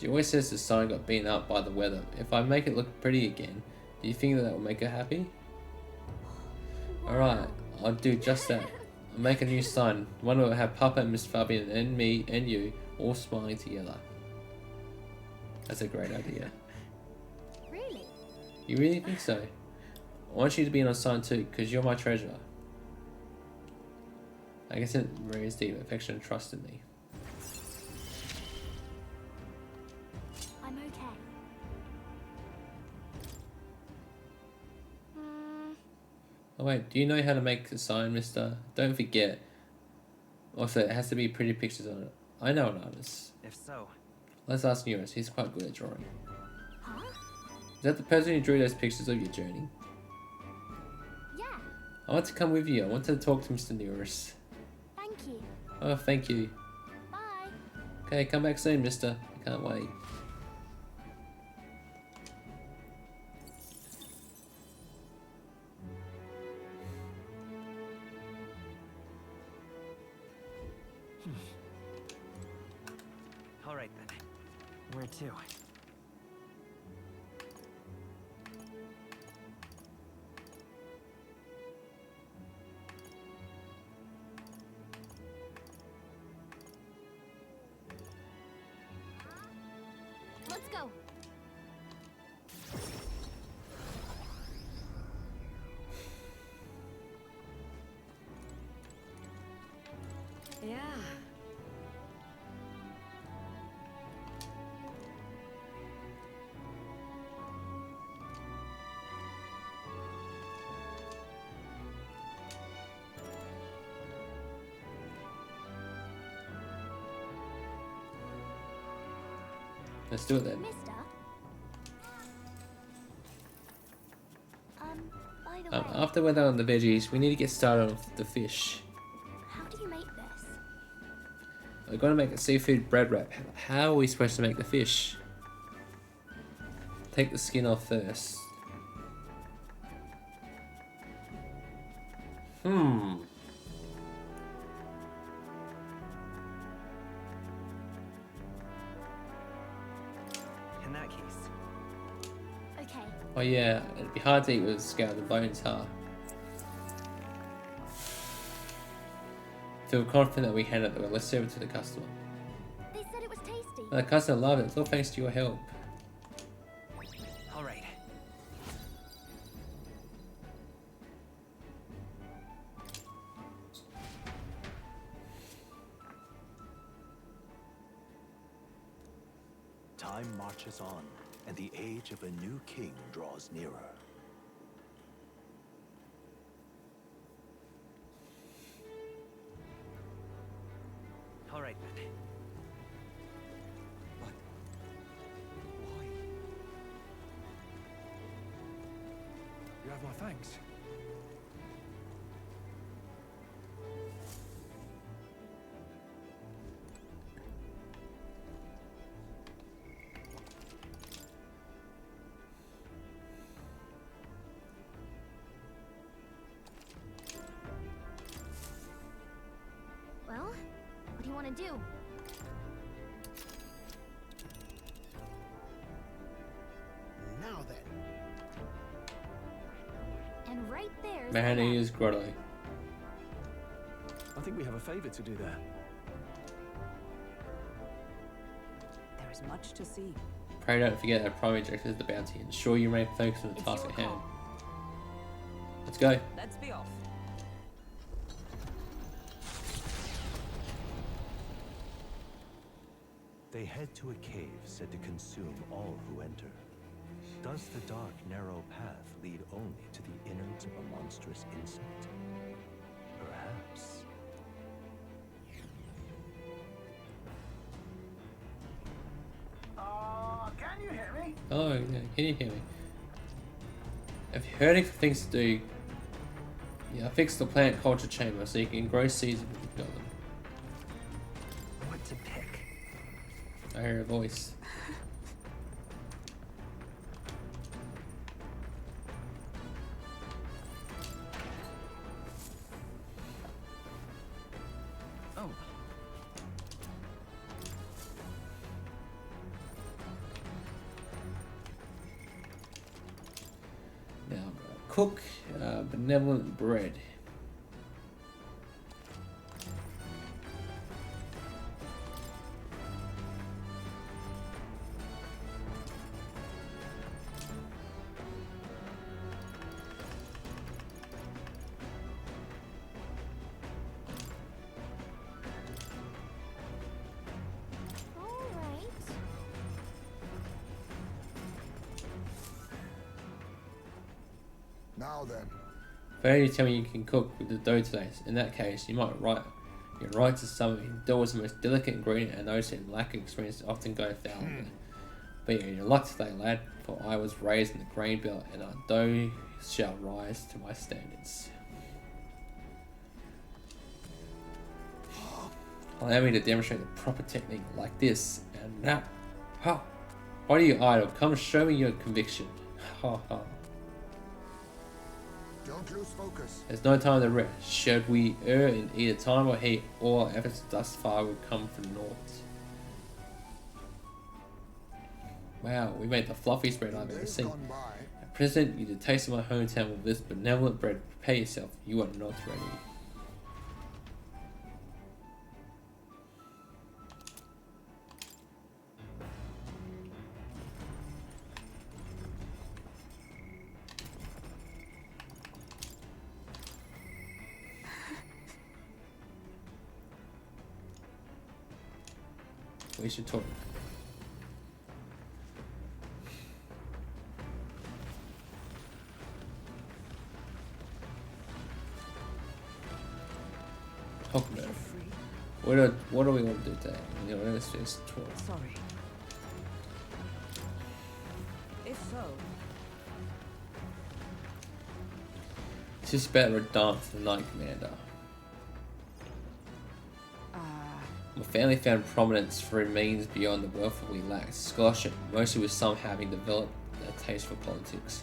S1: She always says the sign got beaten up by the weather. If I make it look pretty again, do you think that will make her happy? Alright, I'll do just that. I'll make a new sign. One will have Papa and Miss Fabian and me and you all smiling together. That's a great idea.
S3: Really?
S1: You really think so? I want you to be on a sign too, because you're my treasure. I guess it raised deep affection and trust in me.
S3: I'm okay.
S1: Oh wait, do you know how to make a sign, mister? Don't forget. Also, it has to be pretty pictures on it. I know an artist.
S2: If so,
S1: Let's ask Nuris, he's quite good at drawing.
S3: Huh?
S1: Is that the person who drew those pictures of your journey?
S3: Yeah.
S1: I want to come with you. I want to talk to Mr. Nuris.
S3: Thank you.
S1: Oh, thank you.
S3: Bye.
S1: Okay, come back soon, mister. I can't wait.
S2: all right then. Where to?
S3: Let's go.
S4: Yeah.
S1: Let's do it then.
S3: Mister. By the way,
S1: After we're done on the veggies, we need to get started on the fish.
S3: how do you make this?
S1: We're going to make a seafood bread wrap. How are we supposed to make the fish? Take the skin off first.
S2: In that case,
S3: Okay.
S1: Oh yeah, it'd be hard to eat with scalded bones, huh? Feel confident that we handed it, let's serve it to the customer.
S3: They said it was tasty.
S1: The customer loved it, it's all thanks to your help.
S2: all right.
S6: Time marches on, and the age of a new king draws nearer.
S2: All right then.
S7: But why? You have my thanks.
S3: Well, what do you want to do?
S5: Now then.
S3: And right there's
S1: Man,
S3: the
S1: he
S3: map.
S1: is grotto.
S7: I think we have a favor to do there.
S4: There is much to see.
S1: Pray don't forget that primary objective is the bounty. Ensure you remain focused on the
S4: It's
S1: task
S4: your
S1: at hand.
S4: call.
S1: Let's go.
S4: Let's be off.
S6: They head to a cave said to consume all who enter. Does the dark, narrow path lead only to the innards of a monstrous insect? Perhaps.
S7: Can you hear me?
S1: Oh, yeah. Can you hear me? Have you heard of things to do? Yeah, fix the plant culture chamber so you can grow seeds with the building.
S2: What to pick?
S1: I hear a voice.
S2: Oh,
S1: Now, cook benevolent bread.
S3: All right.
S5: Now then.
S1: Fair you tell me you can cook with the dough today. In that case, you might write your right to some dough is the most delicate ingredient, and those who lack experience often go foul. But you're in your luck today, lad, for I was raised in the grain belt, and our dough shall rise to my standards. Allow me to demonstrate the proper technique like this, and now, ha! What are you idle? Come show me your conviction. Ha ha.
S5: Don't lose focus.
S1: There's no time to rest. Should we err in either time or heat, all our efforts thus far would come from naught. Wow, we made the fluffiest bread I've ever
S5: Days
S1: seen.
S5: gone by.
S1: At present, you the taste of my hometown with this benevolent bread. Prepare yourself, you are not ready. We should talk. Talk about it.
S4: Free.
S1: What do we want to do today? You know, let's just talk.
S4: Sorry. If so,
S1: It's just about Radant, the Knight Commander. My family found prominence through means beyond the wealth that we lacked. Scholarship, mostly with some having developed a taste for politics.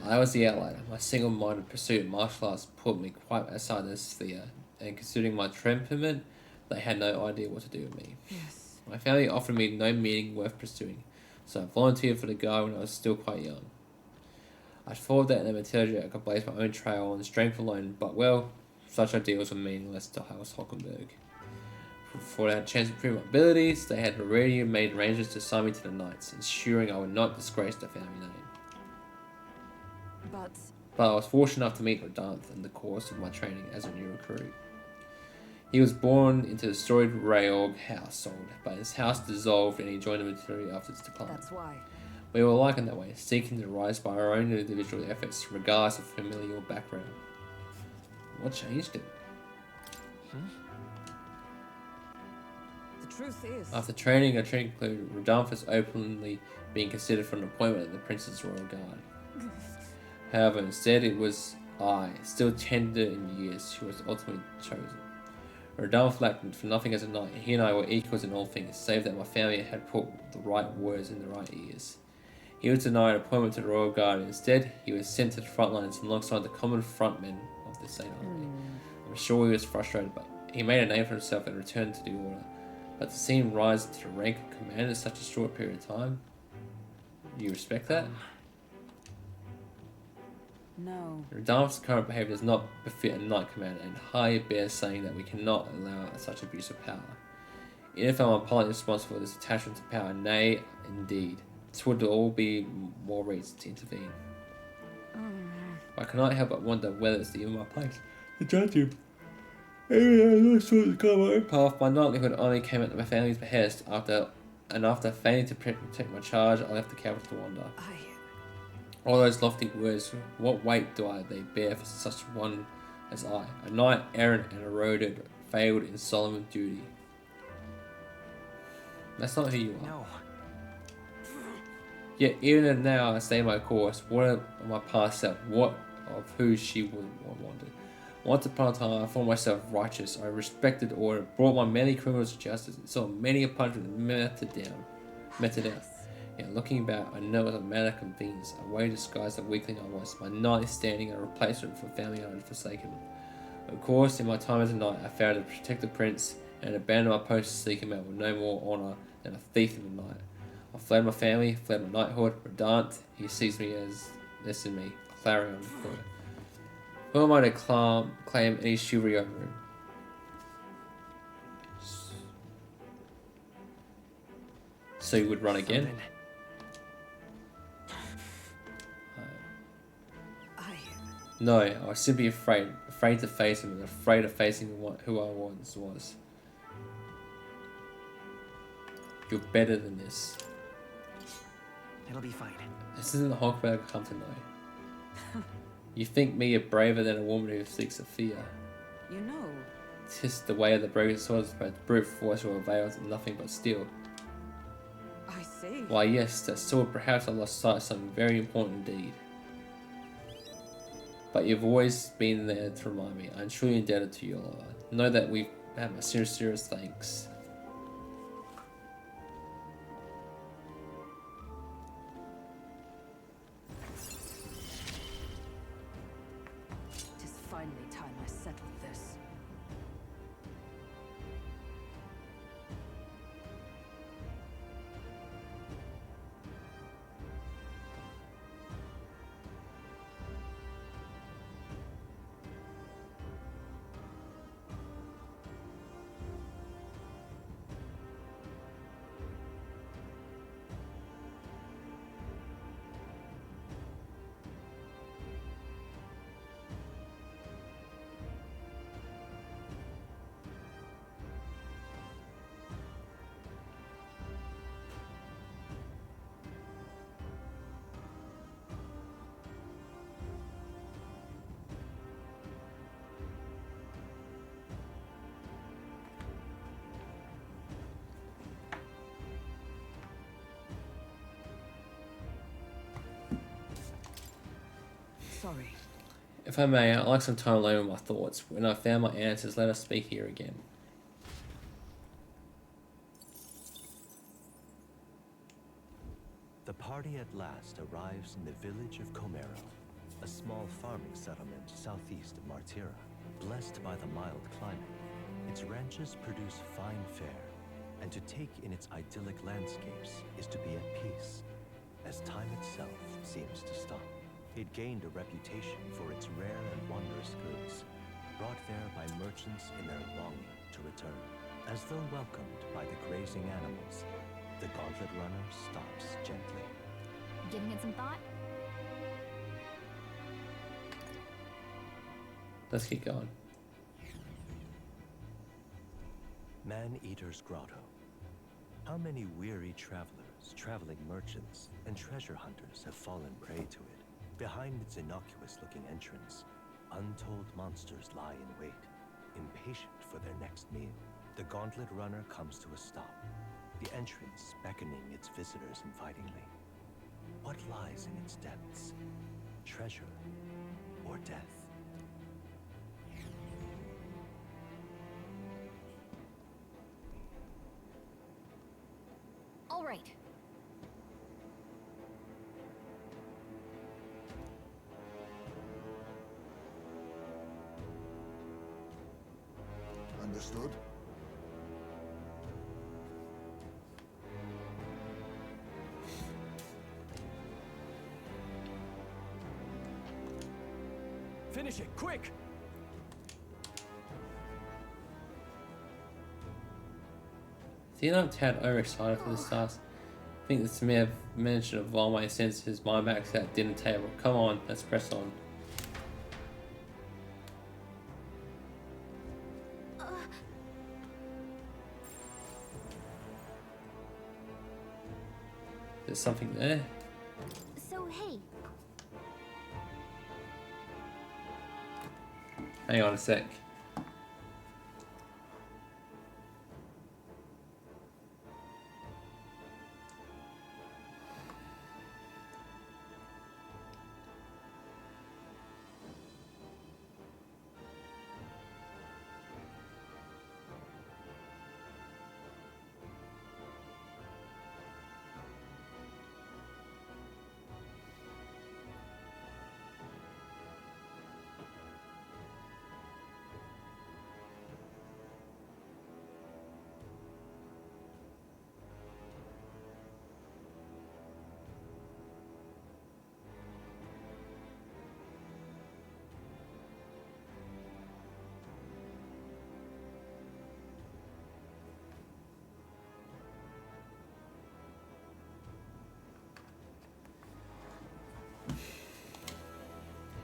S1: I was the outlier. My single-minded pursuit of martial arts put me quite outside this sphere, and considering my temperament, they had no idea what to do with me.
S4: Yes.
S1: My family offered me no meaning worth pursuing, so I volunteered for the guard when I was still quite young. I thought that in the material I could blaze my own trail on strength alone, but well, such ideals were meaningless to House Hockenberg. Before I had a chance to prove my abilities, they had already made arrangements to assign me to the Knights, ensuring I would not disgrace the family name. But I was fortunate enough to meet Redanth in the course of my training as a new recruit. He was born into the storied Rayog household, but his house dissolved and he joined the military after its decline.
S4: That's why.
S1: We were alike in that way, seeking to rise by our own individual efforts, regardless of familial background. What changed him?
S4: The truth is.
S1: After training, our training concluded, Redanth was openly being considered for an appointment in the Prince's Royal Guard. However, instead it was I, still tender in years, who was ultimately chosen. Redanth lacked for nothing as a knight. He and I were equals in all things, save that my family had put the right words in the right ears. He was denied appointment to the Royal Guard, and instead he was sent to the front lines alongside the common frontmen of the Saint Army. I'm sure he was frustrated, but he made a name for himself and returned to the order. But to see him rise to the rank of commander in such a short period of time, you respect that?
S4: No.
S1: Redanth's current behaviour does not befit a knight commander, and high bears saying that we cannot allow such abuse of power. Even if I'm partly responsible for this attachment to power, nay, indeed, this would all be more reason to intervene. I cannot help but wonder whether it's even my place to judge him. Even as I sought to go my own path, my knighthood only came at my family's behest. After failing to protect my charge, I left the capital to wander. All those lofty words, what weight do they bear for such one as I, a knight errant and eroded, failed in solemn duty? That's not who you are.
S2: No.
S1: Yet even now I stay my course. What of my past self? What of who she wanted? Once upon a time I thought myself righteous. I respected order, brought my many criminals to justice, and saw many a punishment meted out. Yet looking back, I know it was a matter of convenience, a way to disguise the weakling I was, my knight standing a replacement for family I had forsaken. Of course, in my time as a knight, I failed to protect the prince and abandoned my post to seek him out with no more honour than a thief in the night. I fled my family, fled my knighthood. Redanth, he sees me as less than me, clarion foot. Who am I to claim any chivalry over him? So you would run again? No, I was simply afraid to face him, and afraid of facing who I once was. You're better than this.
S2: It'll be fine.
S1: This isn't the Hawkberg I come to know. You think me braver than a woman who seeks a fear.
S4: You know.
S1: 'Tis the way of the broken swords, but brute force will avail nothing but steel.
S4: I see.
S1: Why yes, that sword perhaps I lost sight of something very important indeed. But you've always been there to remind me. I'm truly indebted to you, Oliver. Know that we have my sincerest thanks.
S4: It is finally time I settled this. Sorry.
S1: If I may, I'd like some time alone with my thoughts. When I found my answers, let us speak here again.
S6: The party at last arrives in the village of Comero. a small farming settlement southeast of Martira. Blessed by the mild climate, its ranches produce fine fare, and to take in its idyllic landscapes is to be at peace, as time itself seems to stop. It gained a reputation for its rare and wondrous goods, brought there by merchants in their longing to return. As though welcomed by the grazing animals, the Gauntlet Runner stops gently.
S3: Giving it some thought?
S1: Let's keep going.
S6: Man-Eater's Grotto. How many weary travelers, traveling merchants, and treasure hunters have fallen prey to it? Behind its innocuous-looking entrance, untold monsters lie in wait, impatient for their next meal. The Gauntlet Runner comes to a stop, the entrance beckoning its visitors invitingly. What lies in its depths? Treasure or death?
S3: All right.
S5: Understood?
S2: Finish it, quick!
S1: See, I'm tad overexcited for this task. I think this may have mentioned of while my senses, my back's at dinner table. Come on, let's press on. There's something there.
S3: So, hey,
S1: Hang on a sec.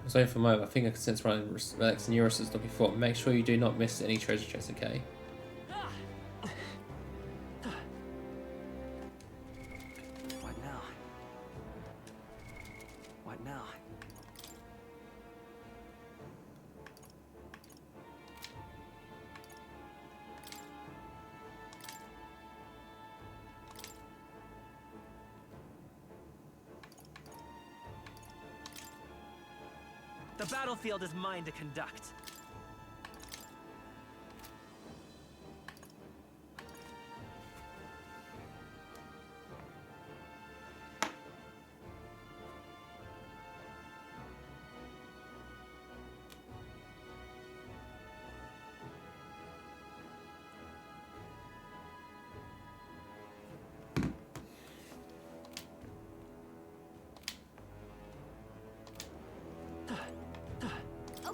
S1: So for a moment, I think I can sense running relax and Eurus looking for. Make sure you do not miss any treasure chests, okay?
S2: What now? What now? The battlefield is mine to conduct.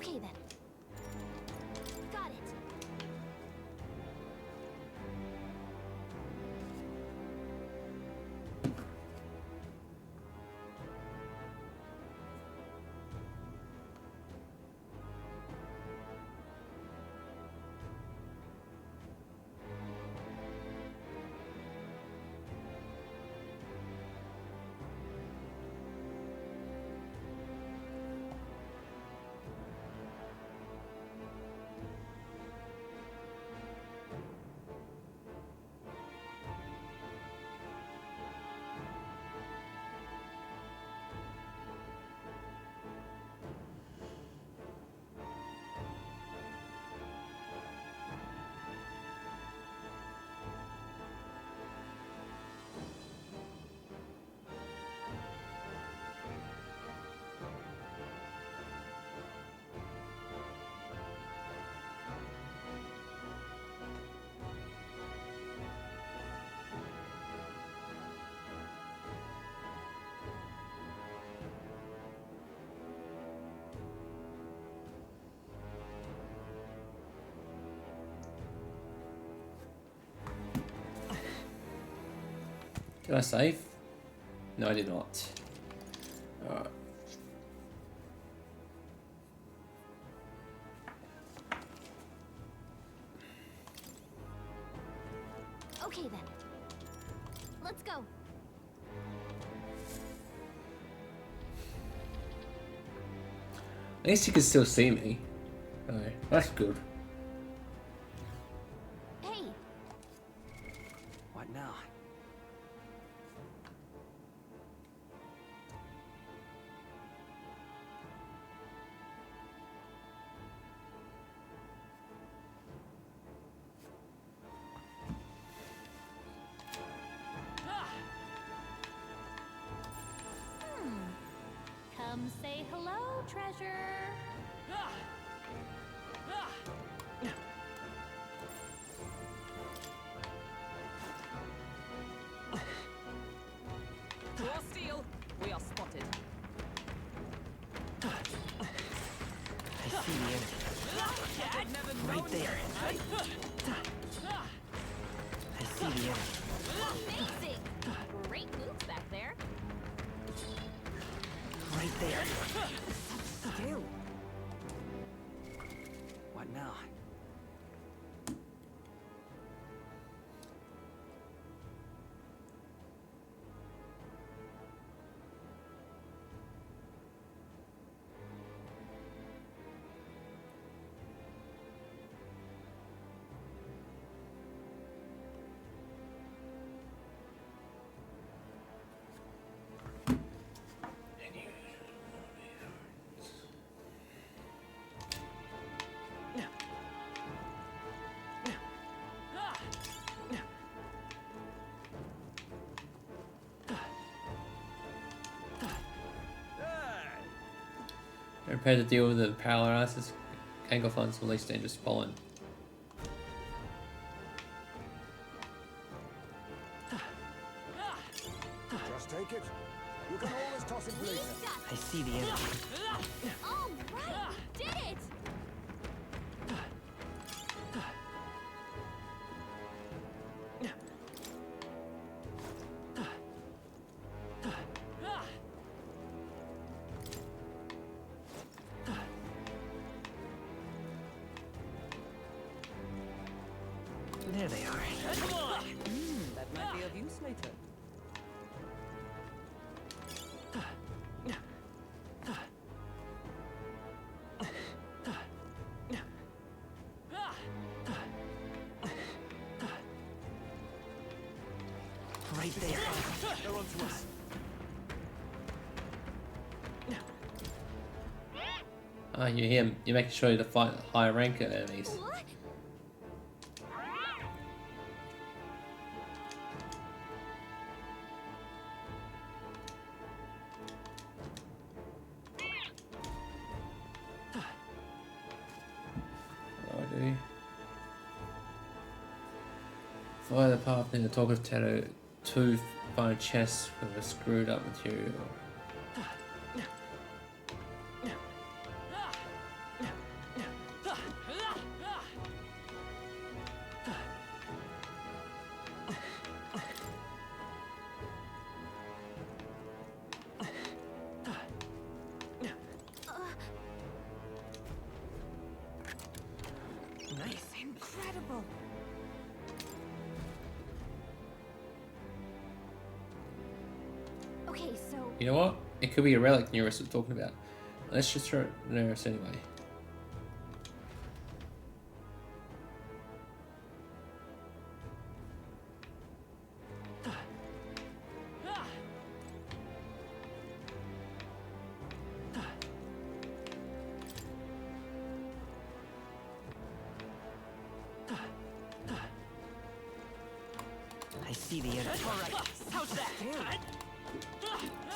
S3: okay then.
S1: Did I save? No, I did not. Alright.
S3: Okay then. Let's go.
S1: At least you can still see me. Okay, that's good.
S3: Hey,
S2: What now?
S3: come say hello, treasure.
S4: Draw steel. We are spotted.
S2: I see the enemy. Right there. I see the enemy.
S3: Amazing. Great moves back there.
S2: Right there.
S4: Skill.
S2: What now?
S1: Prepare to deal with the paralysis. Kangle finds the least dangerous pollen.
S5: Just take it. You can always toss it
S3: We
S5: later.
S3: got
S2: I see the enemy.
S3: all right. Did it.
S2: There they are.
S4: That might be of use later.
S2: Right there.
S6: They're onto us.
S1: Ah, you're him. You're making sure to fight higher rank enemies.
S3: What?
S1: What do I do? Fire the path in the talk of tattoo. Two find chests with a screwed up material.
S2: Nice.
S4: Incredible.
S3: Okay, so
S1: You know what? It could be a relic Nearest was talking about. Let's just throw it Nearest anyway.
S2: I see the enemy.
S7: All right. How's that?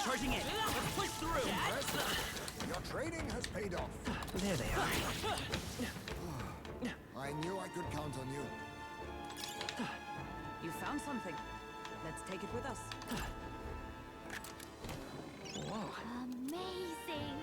S7: Charging in. Let's push through.
S5: Your training has paid off.
S2: There they are.
S5: I knew I could count on you.
S4: You found something. Let's take it with us.
S2: Whoa.
S3: amazing.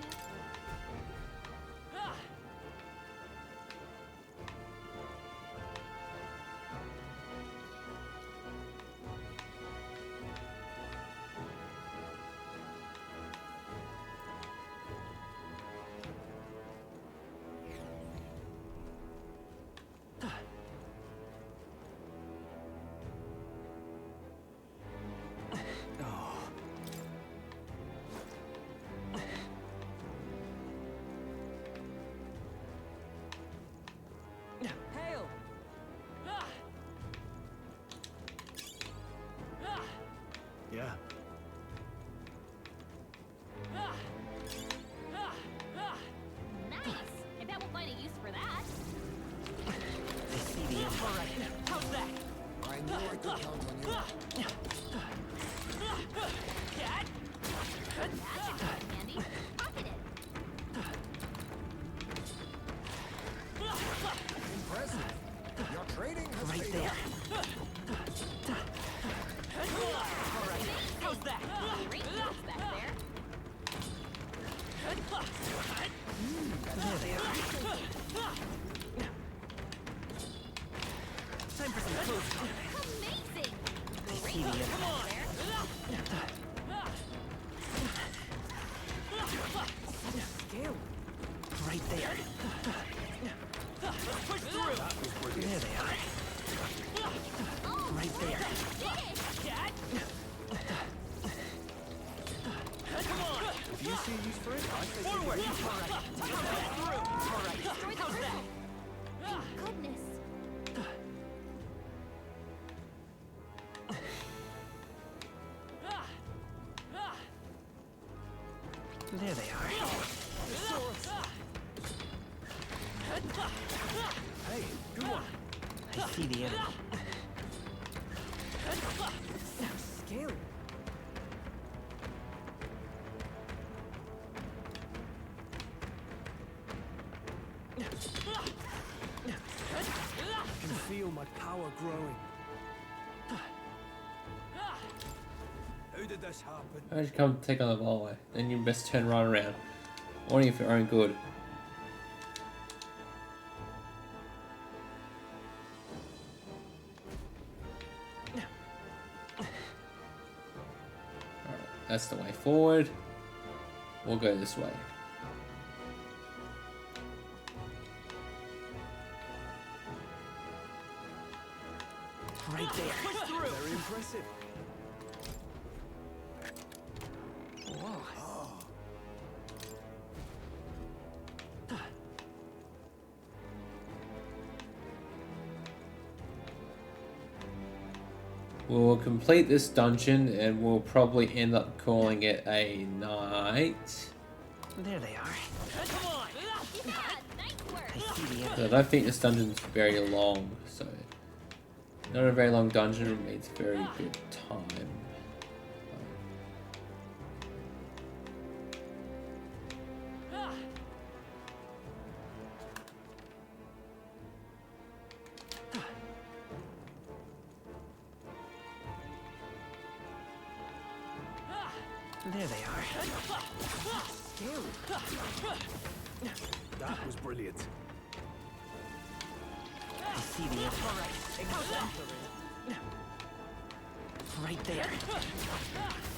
S2: Alright, how's that?
S5: I knew I could count on you.
S2: Cat?
S3: That should come in handy. Pocket it.
S5: Impressive. Your trading has
S2: Right
S5: paid
S2: there.
S5: off.
S2: Alright, how's that?
S3: Great deals back there.
S2: There they are. Time for some close talk.
S3: Amazing.
S2: I
S3: Great
S2: see the
S3: deals
S2: end.
S3: back there.
S2: Right there. Let's push through. There they are. Right there. Cat? Come on.
S6: If you see use for it, I say
S2: Forward. Alright. Through. Alright.
S3: Destroy the
S2: How's that?
S3: crystal. Thank goodness.
S2: There they are.
S6: hey, good one.
S2: I see the enemy. Scary.
S7: I can feel my power growing. How did this happen?
S1: Why don't you come take on the hallway? Then you best turn right around. Only for your own good. Alright, that's the way forward. We'll go this way.
S2: Right there. Push through.
S6: Very impressive.
S2: Whoa.
S1: We'll complete this dungeon and we'll probably end up calling it a night.
S2: There they are. Come on.
S3: Yeah, nice work.
S2: I see the
S1: But
S2: enemy.
S1: I don't think this dungeon's very long, so not a very long dungeon means very good time.
S2: There they are.
S6: That was brilliant.
S2: I see the enemy. Right there.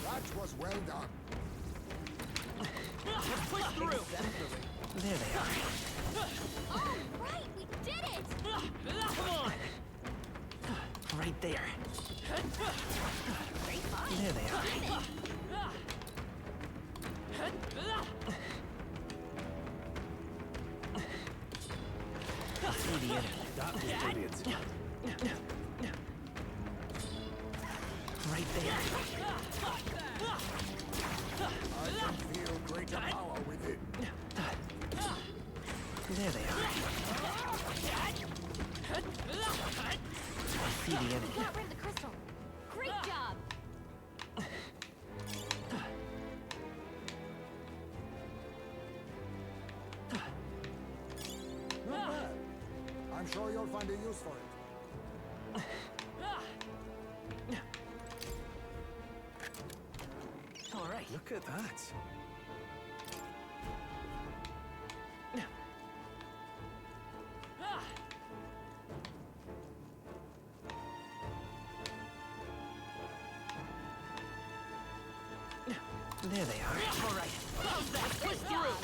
S5: That was well done.
S2: Push through. There they are.
S3: Oh, right, we did it.
S2: Come on. Right there.
S3: Great find.
S2: There they are.
S3: Damn it.
S2: I see the enemy.
S6: That was brilliant.
S2: Right there.
S5: I can feel greater power within.
S2: There they are. I see the enemy.
S3: Got rid of the crystal. Great job.
S5: Not bad. I'm sure you'll find a use for it.
S2: All right.
S6: Look at that.
S2: There they are. All right. How's that? Push through.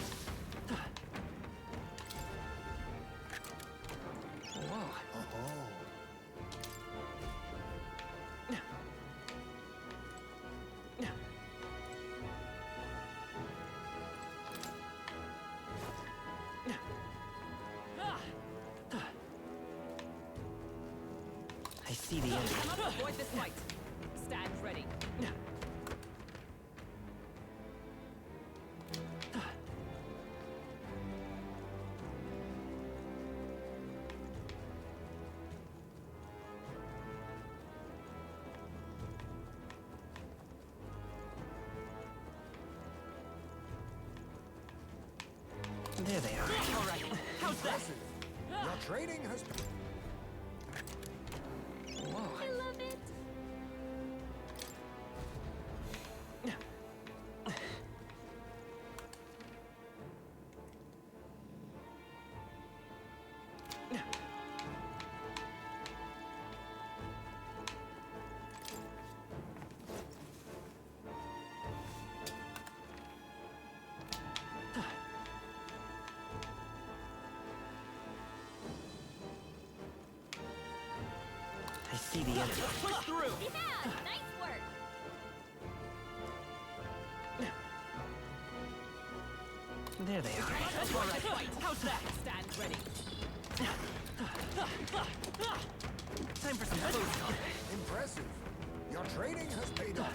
S2: Whoa.
S5: Oh.
S2: I see the enemy.
S4: Avoid this fight. Stand ready.
S2: There they are. All right. How's that?
S5: Impressive. Your training has...
S2: Whoa.
S3: I love it.
S2: I see the enemy. Push through.
S3: Yeah, nice work.
S2: There they are. All right. How's that?
S4: Stand ready.
S2: Time for some close.
S5: Impressive. Your training has paid off.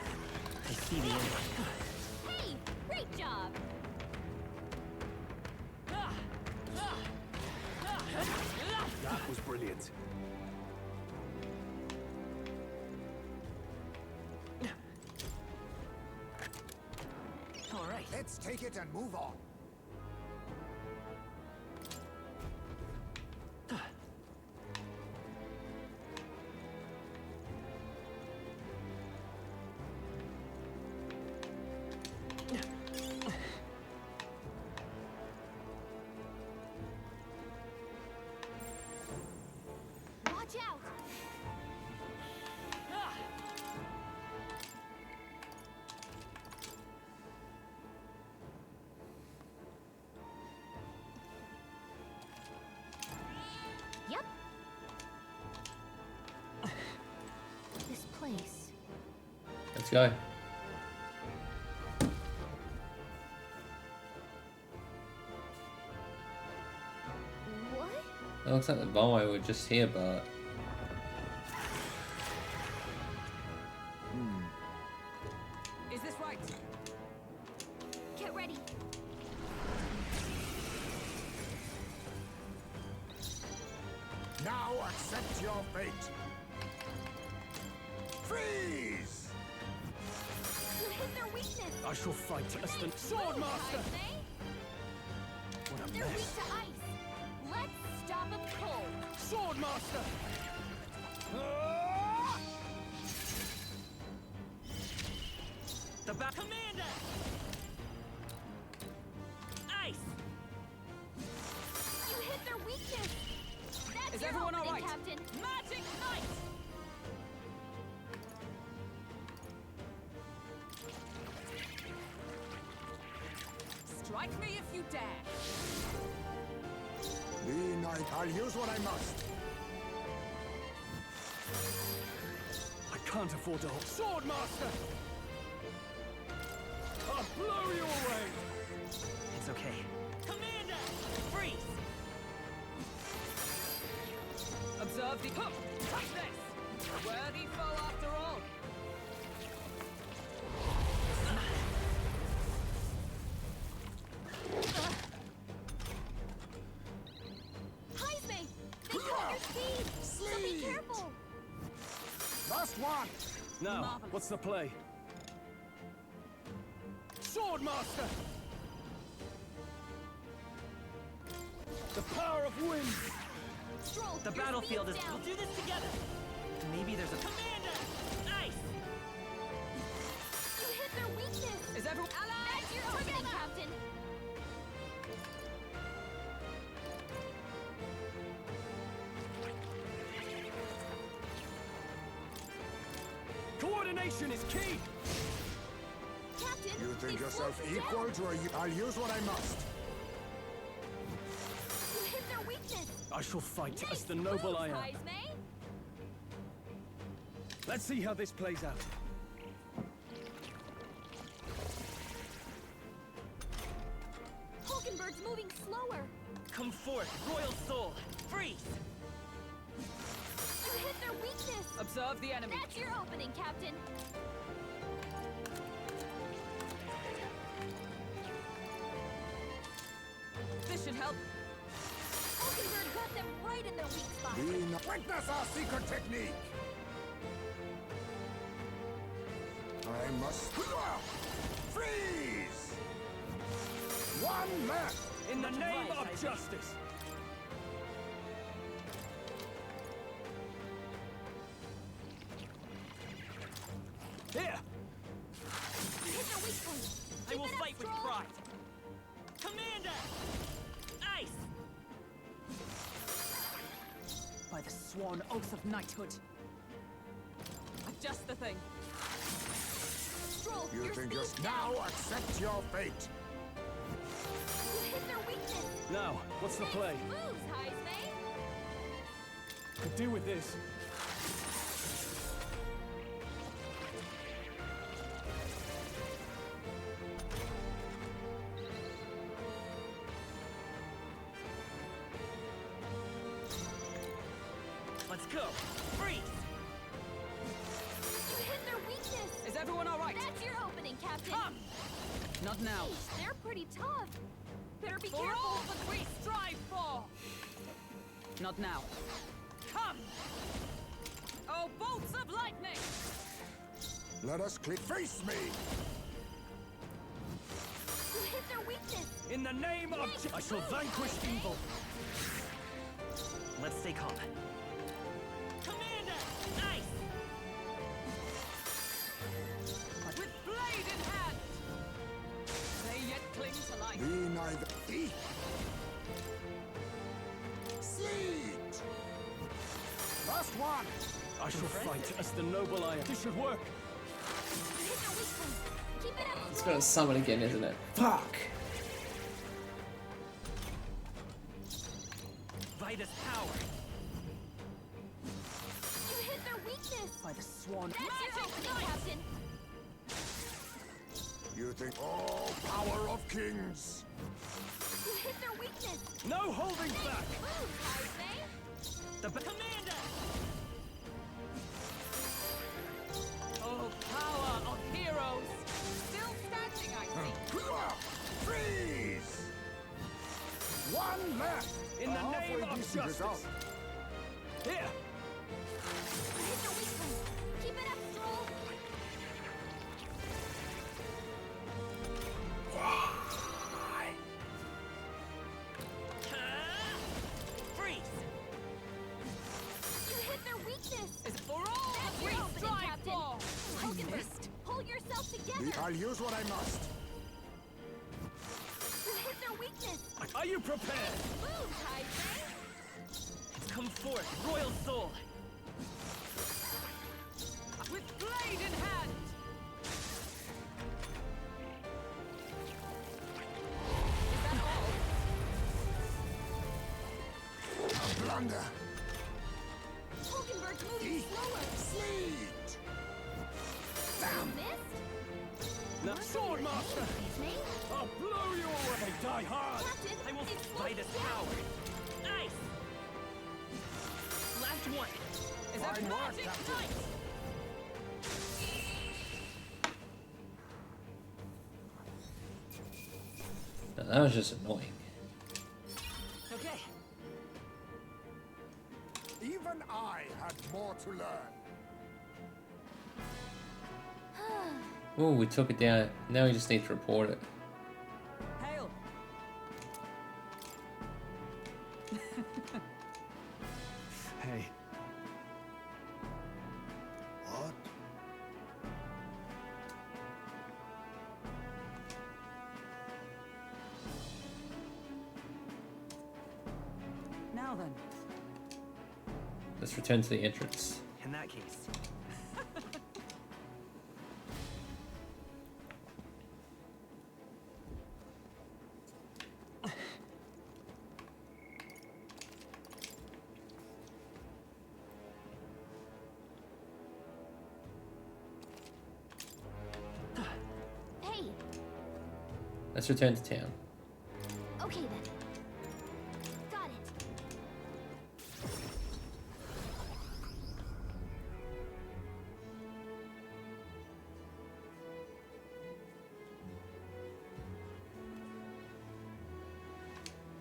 S2: I see the enemy.
S3: Hey, great job.
S7: That was brilliant.
S2: All right.
S5: Let's take it and move on.
S3: Watch out. Yep. This place.
S1: Let's go.
S3: What?
S1: It looks like the Volvo were just here, but
S4: Is this right?
S3: Get ready.
S5: Now accept your fate. Freeze!
S3: You hit their weakness.
S7: I shall fight as the Swordmaster.
S3: They?
S7: What a
S3: They're weak
S7: mess.
S3: to ice. Let's stop them cold.
S7: Swordmaster.
S2: The back commander. Ice.
S3: You hit their weakness. That's
S4: Is
S3: your
S4: everyone all
S3: opening,
S4: right?
S3: Captain.
S4: Magic Knight! Strike me if you dare.
S5: Be nice. I'll use what I must.
S7: I can't afford to hold. Swordmaster. I'll blow you away.
S2: It's okay. Commander, freeze.
S4: Observe the... Hup! Touch this! A worthy foe after all.
S3: Heisme! They cut your speed. So be
S5: Sleep.
S3: careful.
S5: Last one.
S7: Now,
S4: Marvelous.
S7: what's the play? Swordmaster. The power of wind.
S3: Stroll.
S2: The
S3: your
S2: battlefield
S3: speed's
S2: is.
S3: down.
S2: We'll do this together. Maybe there's a commander. Ice.
S3: You hit their weakness.
S4: Is everyone...
S3: That's your opening, Captain.
S7: Coordination is key.
S3: Captain,
S5: You think
S3: they've
S5: yourself
S3: slowed you
S5: equal
S3: down.
S5: to a... I'll use what I must.
S3: You hit their weakness.
S7: I shall fight
S3: Nice
S7: as the noble I
S3: moves,
S7: am.
S3: Heisme.
S7: Let's see how this plays out.
S3: Hulkenberg's moving slower.
S2: Come forth, royal soul. Freeze.
S3: You hit their weakness.
S4: Observe the enemy.
S3: That's your opening, Captain.
S4: This should help.
S3: Hulkenberg got them right in their weak spot.
S5: Be nice. Witness our secret technique. I must... Freeze! One left.
S7: In the
S2: Much
S7: name
S2: advice,
S7: of
S2: I think.
S7: justice. Here.
S3: Hit their weak point.
S2: I
S3: Keep
S2: will
S3: it up,
S2: fight with
S3: Stroll.
S2: pride. Commander! Ice!
S4: By the sworn oath of knighthood. Just the thing.
S3: Stroll,
S5: You
S3: your
S5: can
S3: speed's
S5: just
S3: down.
S5: now accept your fate.
S3: You hit their weakness.
S7: Now, what's the
S3: Nice
S7: play?
S3: moves, Heisman.
S7: Could do with this.
S2: Let's go! Freeze!
S3: You hit their weakness.
S4: Is everyone all right?
S3: That's your opening, Captain.
S4: Come! Not now.
S3: Jeez, they're pretty tough. Better be
S4: For
S3: careful.
S4: all that we strive for! Not now. Come! Oh, bolts of lightning!
S5: Let us click. Face me!
S3: You hit their weakness.
S7: In the name of I shall vanquish evil.
S2: Let's stay calm. Commander! Ice!
S4: With blade in hand! They yet cling to life.
S5: Be neither thief. Sleet! Last one!
S7: I shall fight as the noble I am. This should work.
S3: You hit their weak point. Keep it up,
S1: It's
S3: Stroll.
S1: gonna summon again, isn't it? Fuck!
S2: Vitus power!
S3: You hit their weakness.
S4: By the sworn
S3: That's your opening, Captain.
S5: You think, oh, power of kings!
S3: You hit their weakness.
S7: No holding back.
S3: Move, Heisman.
S2: The Commander!
S4: Oh, power of heroes! Still standing, I see.
S5: Freeze! One left!
S7: In the
S5: A halfway
S7: name of
S5: decent
S7: justice.
S5: result.
S7: Here.
S3: You hit their weak point. Keep it up, Stroll.
S2: Freeze!
S3: You hit their weakness.
S4: Is for all
S3: That's
S4: that we
S3: your opening,
S4: strive
S3: Captain.
S4: for!
S3: Hulkenberg,
S4: missed.
S3: pull yourself together.
S5: I'll use what I must.
S3: You hit their weakness.
S7: Are you prepared?
S3: Move, Heisman.
S2: Come forth, Royal Soul!
S4: With blade in hand! Is that all?
S5: A blunder.
S3: Hulkenberg's moving slower.
S5: Sleet!
S3: You missed?
S7: Now, sword master.
S3: Heisman?
S7: I'll blow you away. Die hard.
S3: Captain,
S2: I will
S3: it's
S2: fight as
S3: slowing
S2: power!
S3: down.
S2: Ice! Last one!
S4: Is that
S5: Fine work,
S4: magic
S5: Captain.
S4: night?
S1: No, that was just annoying.
S4: Okay.
S5: Even I had more to learn.
S1: Oh, we took it down. Now we just need to report it.
S4: Hail!
S7: Hey.
S5: What?
S4: Now then.
S1: Let's return to the entrance.
S2: In that case,
S3: Hey,
S1: Let's return to town.
S3: okay then. Got it.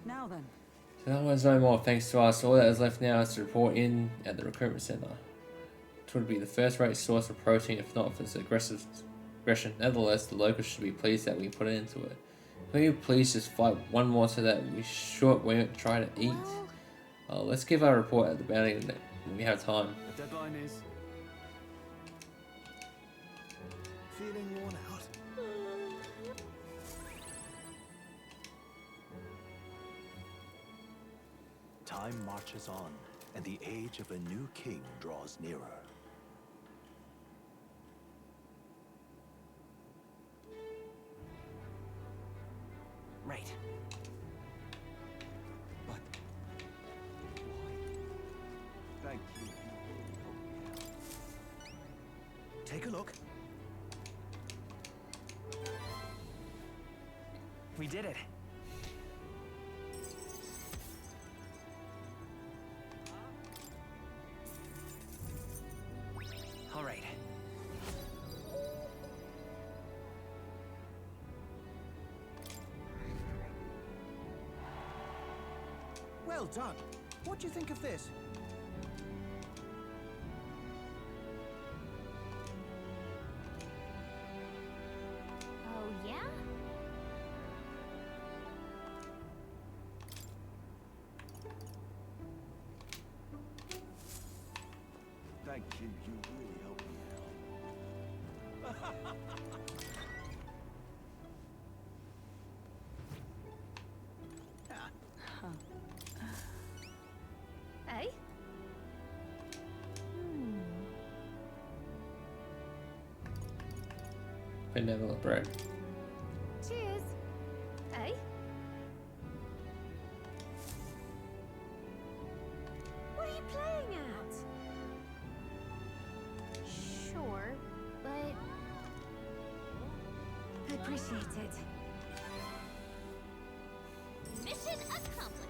S4: Now then.
S1: So that was no more thanks to us. All that is left now is to report in at the recruitment center. It would be the first-rate source of protein, if not for its aggression. Nevertheless, the locals should be pleased that we put it into it. Can you please just fight one more so that we won't try to eat? Let's give our report at the bounty when we have time.
S7: The deadline is. Feeling worn out?
S6: Time marches on, and the age of a new king draws nearer.
S2: Right.
S7: But why? Thank you.
S6: Take a look.
S2: We did it. All right.
S7: Well done. What do you think of this?
S3: Oh, yeah?
S7: Thank you. You really helped me out.
S3: Eh?
S1: Benevolent bread.
S3: Cheers. Eh? What are you playing at? Sure, but I appreciate it. Mission accomplished.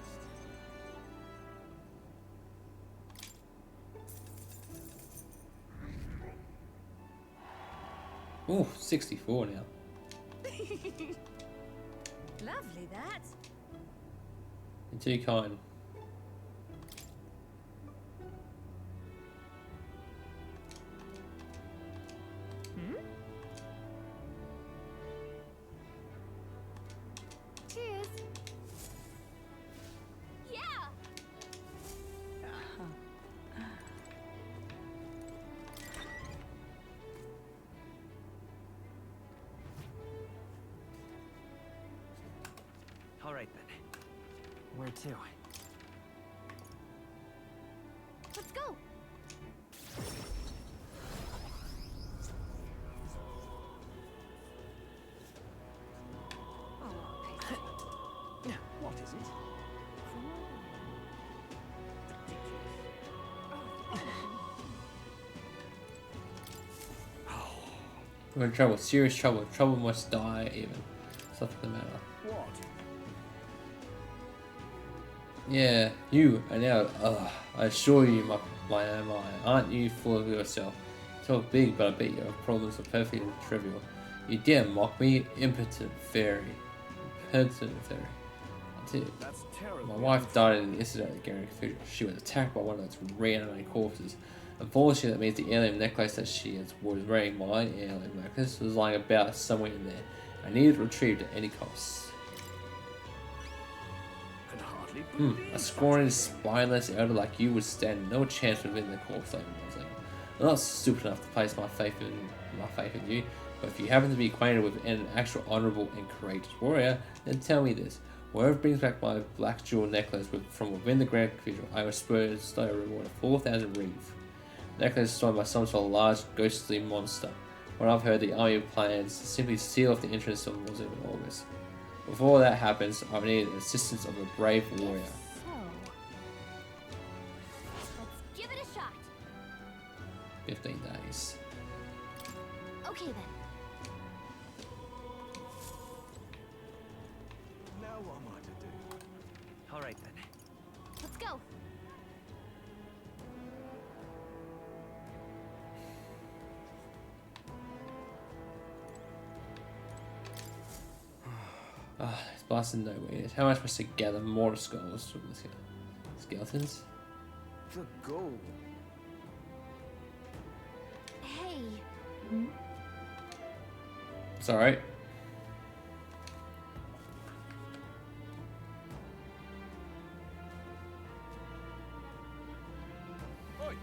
S1: Ooh, 64 now.
S3: Lovely that.
S1: You're too kind.
S3: Cheers. Yeah.
S2: All right then. Where to?
S3: Let's go.
S7: What is it?
S1: We're in trouble, serious trouble. Trouble must die even. Something the matter.
S7: What?
S1: Yeah, you are now. I assure you, my aren't you full of yourself? Talk big, but I bet your problems are perfectly trivial. You dare mock me, impotent fairy. Impotent fairy. That's it.
S7: That's terrible.
S1: My wife died in an incident at the Gary Cathedral. She was attacked by one of its reanimated corpses. Unfortunately, that means the alien necklace that she was wearing, my alien necklace, was lying about somewhere in there. I need it retrieved at any cost.
S7: Can hardly believe
S1: A scrawny, spineless elder like you would stand no chance within the corpse like I'm not stupid enough to place my faith in you, but if you happen to be acquainted with an actual honourable and courageous warrior, then tell me this. Whoever brings back my black jewel necklace from within the Grand Cathedral, I will bestow a reward of 4,000 reeve. The necklace is stolen by some sort of large, ghostly monster. What I've heard, the army plans to simply seal off the entrance of Muslim in August. Before that happens, I need the assistance of a brave warrior.
S3: So, let's give it a shot.
S1: 15 days.
S3: Okay then.
S7: Now what am I to do?
S2: All right then.
S3: Let's go.
S1: It's blasted nowhere. How am I supposed to gather more skulls from this skeletons?
S7: The goal.
S3: Hey.
S1: It's alright.
S7: Oi!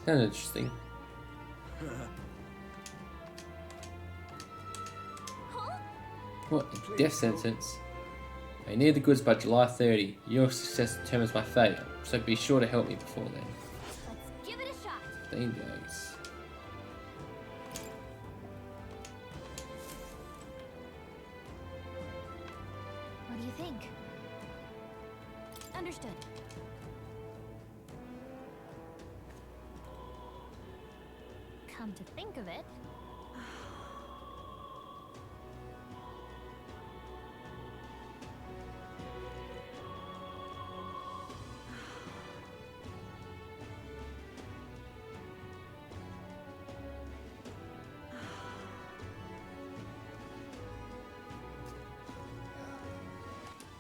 S1: Sounds interesting.
S3: Huh?
S1: What a death sentence. I need the goods by July 30. Your success determines my fate, so be sure to help me before then.
S3: Let's give it a shot.
S1: Dingoes.
S3: What do you think? Understood. Come to think of it.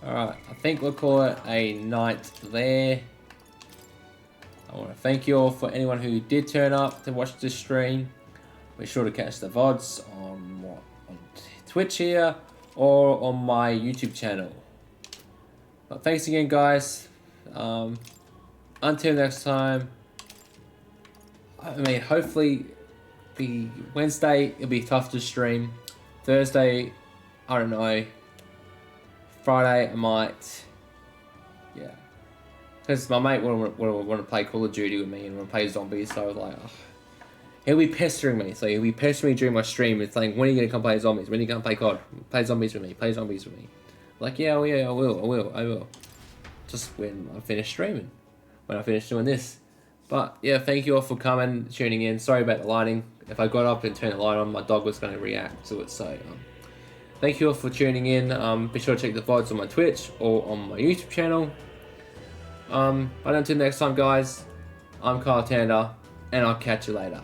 S1: Alright, I think we'll call it a night there. I want to thank you all for anyone who did turn up to watch this stream. Be sure to catch the VODs on Twitch here or on my YouTube channel. But thanks again, guys. Until next time. I mean, hopefully, be Wednesday it'll be tough to stream. Thursday, I don't know. Friday I might, yeah, because my mate want to play Call of Duty with me and want to play zombies, so I was like, oh. He'll be pestering me, so he'll be pestering me during my stream and saying, when are you going to come play zombies, when are you going to play COD, play zombies with me, play zombies with me, like, yeah, I will, just when I finish streaming, when I finish doing this. But yeah, thank you all for coming, tuning in. Sorry about the lighting. If I got up and turned the light on, my dog was going to react to it, so thank you all for tuning in. Be sure to check the VODs on my Twitch or on my YouTube channel. But until next time, guys, I'm Kyle Tander, and I'll catch you later.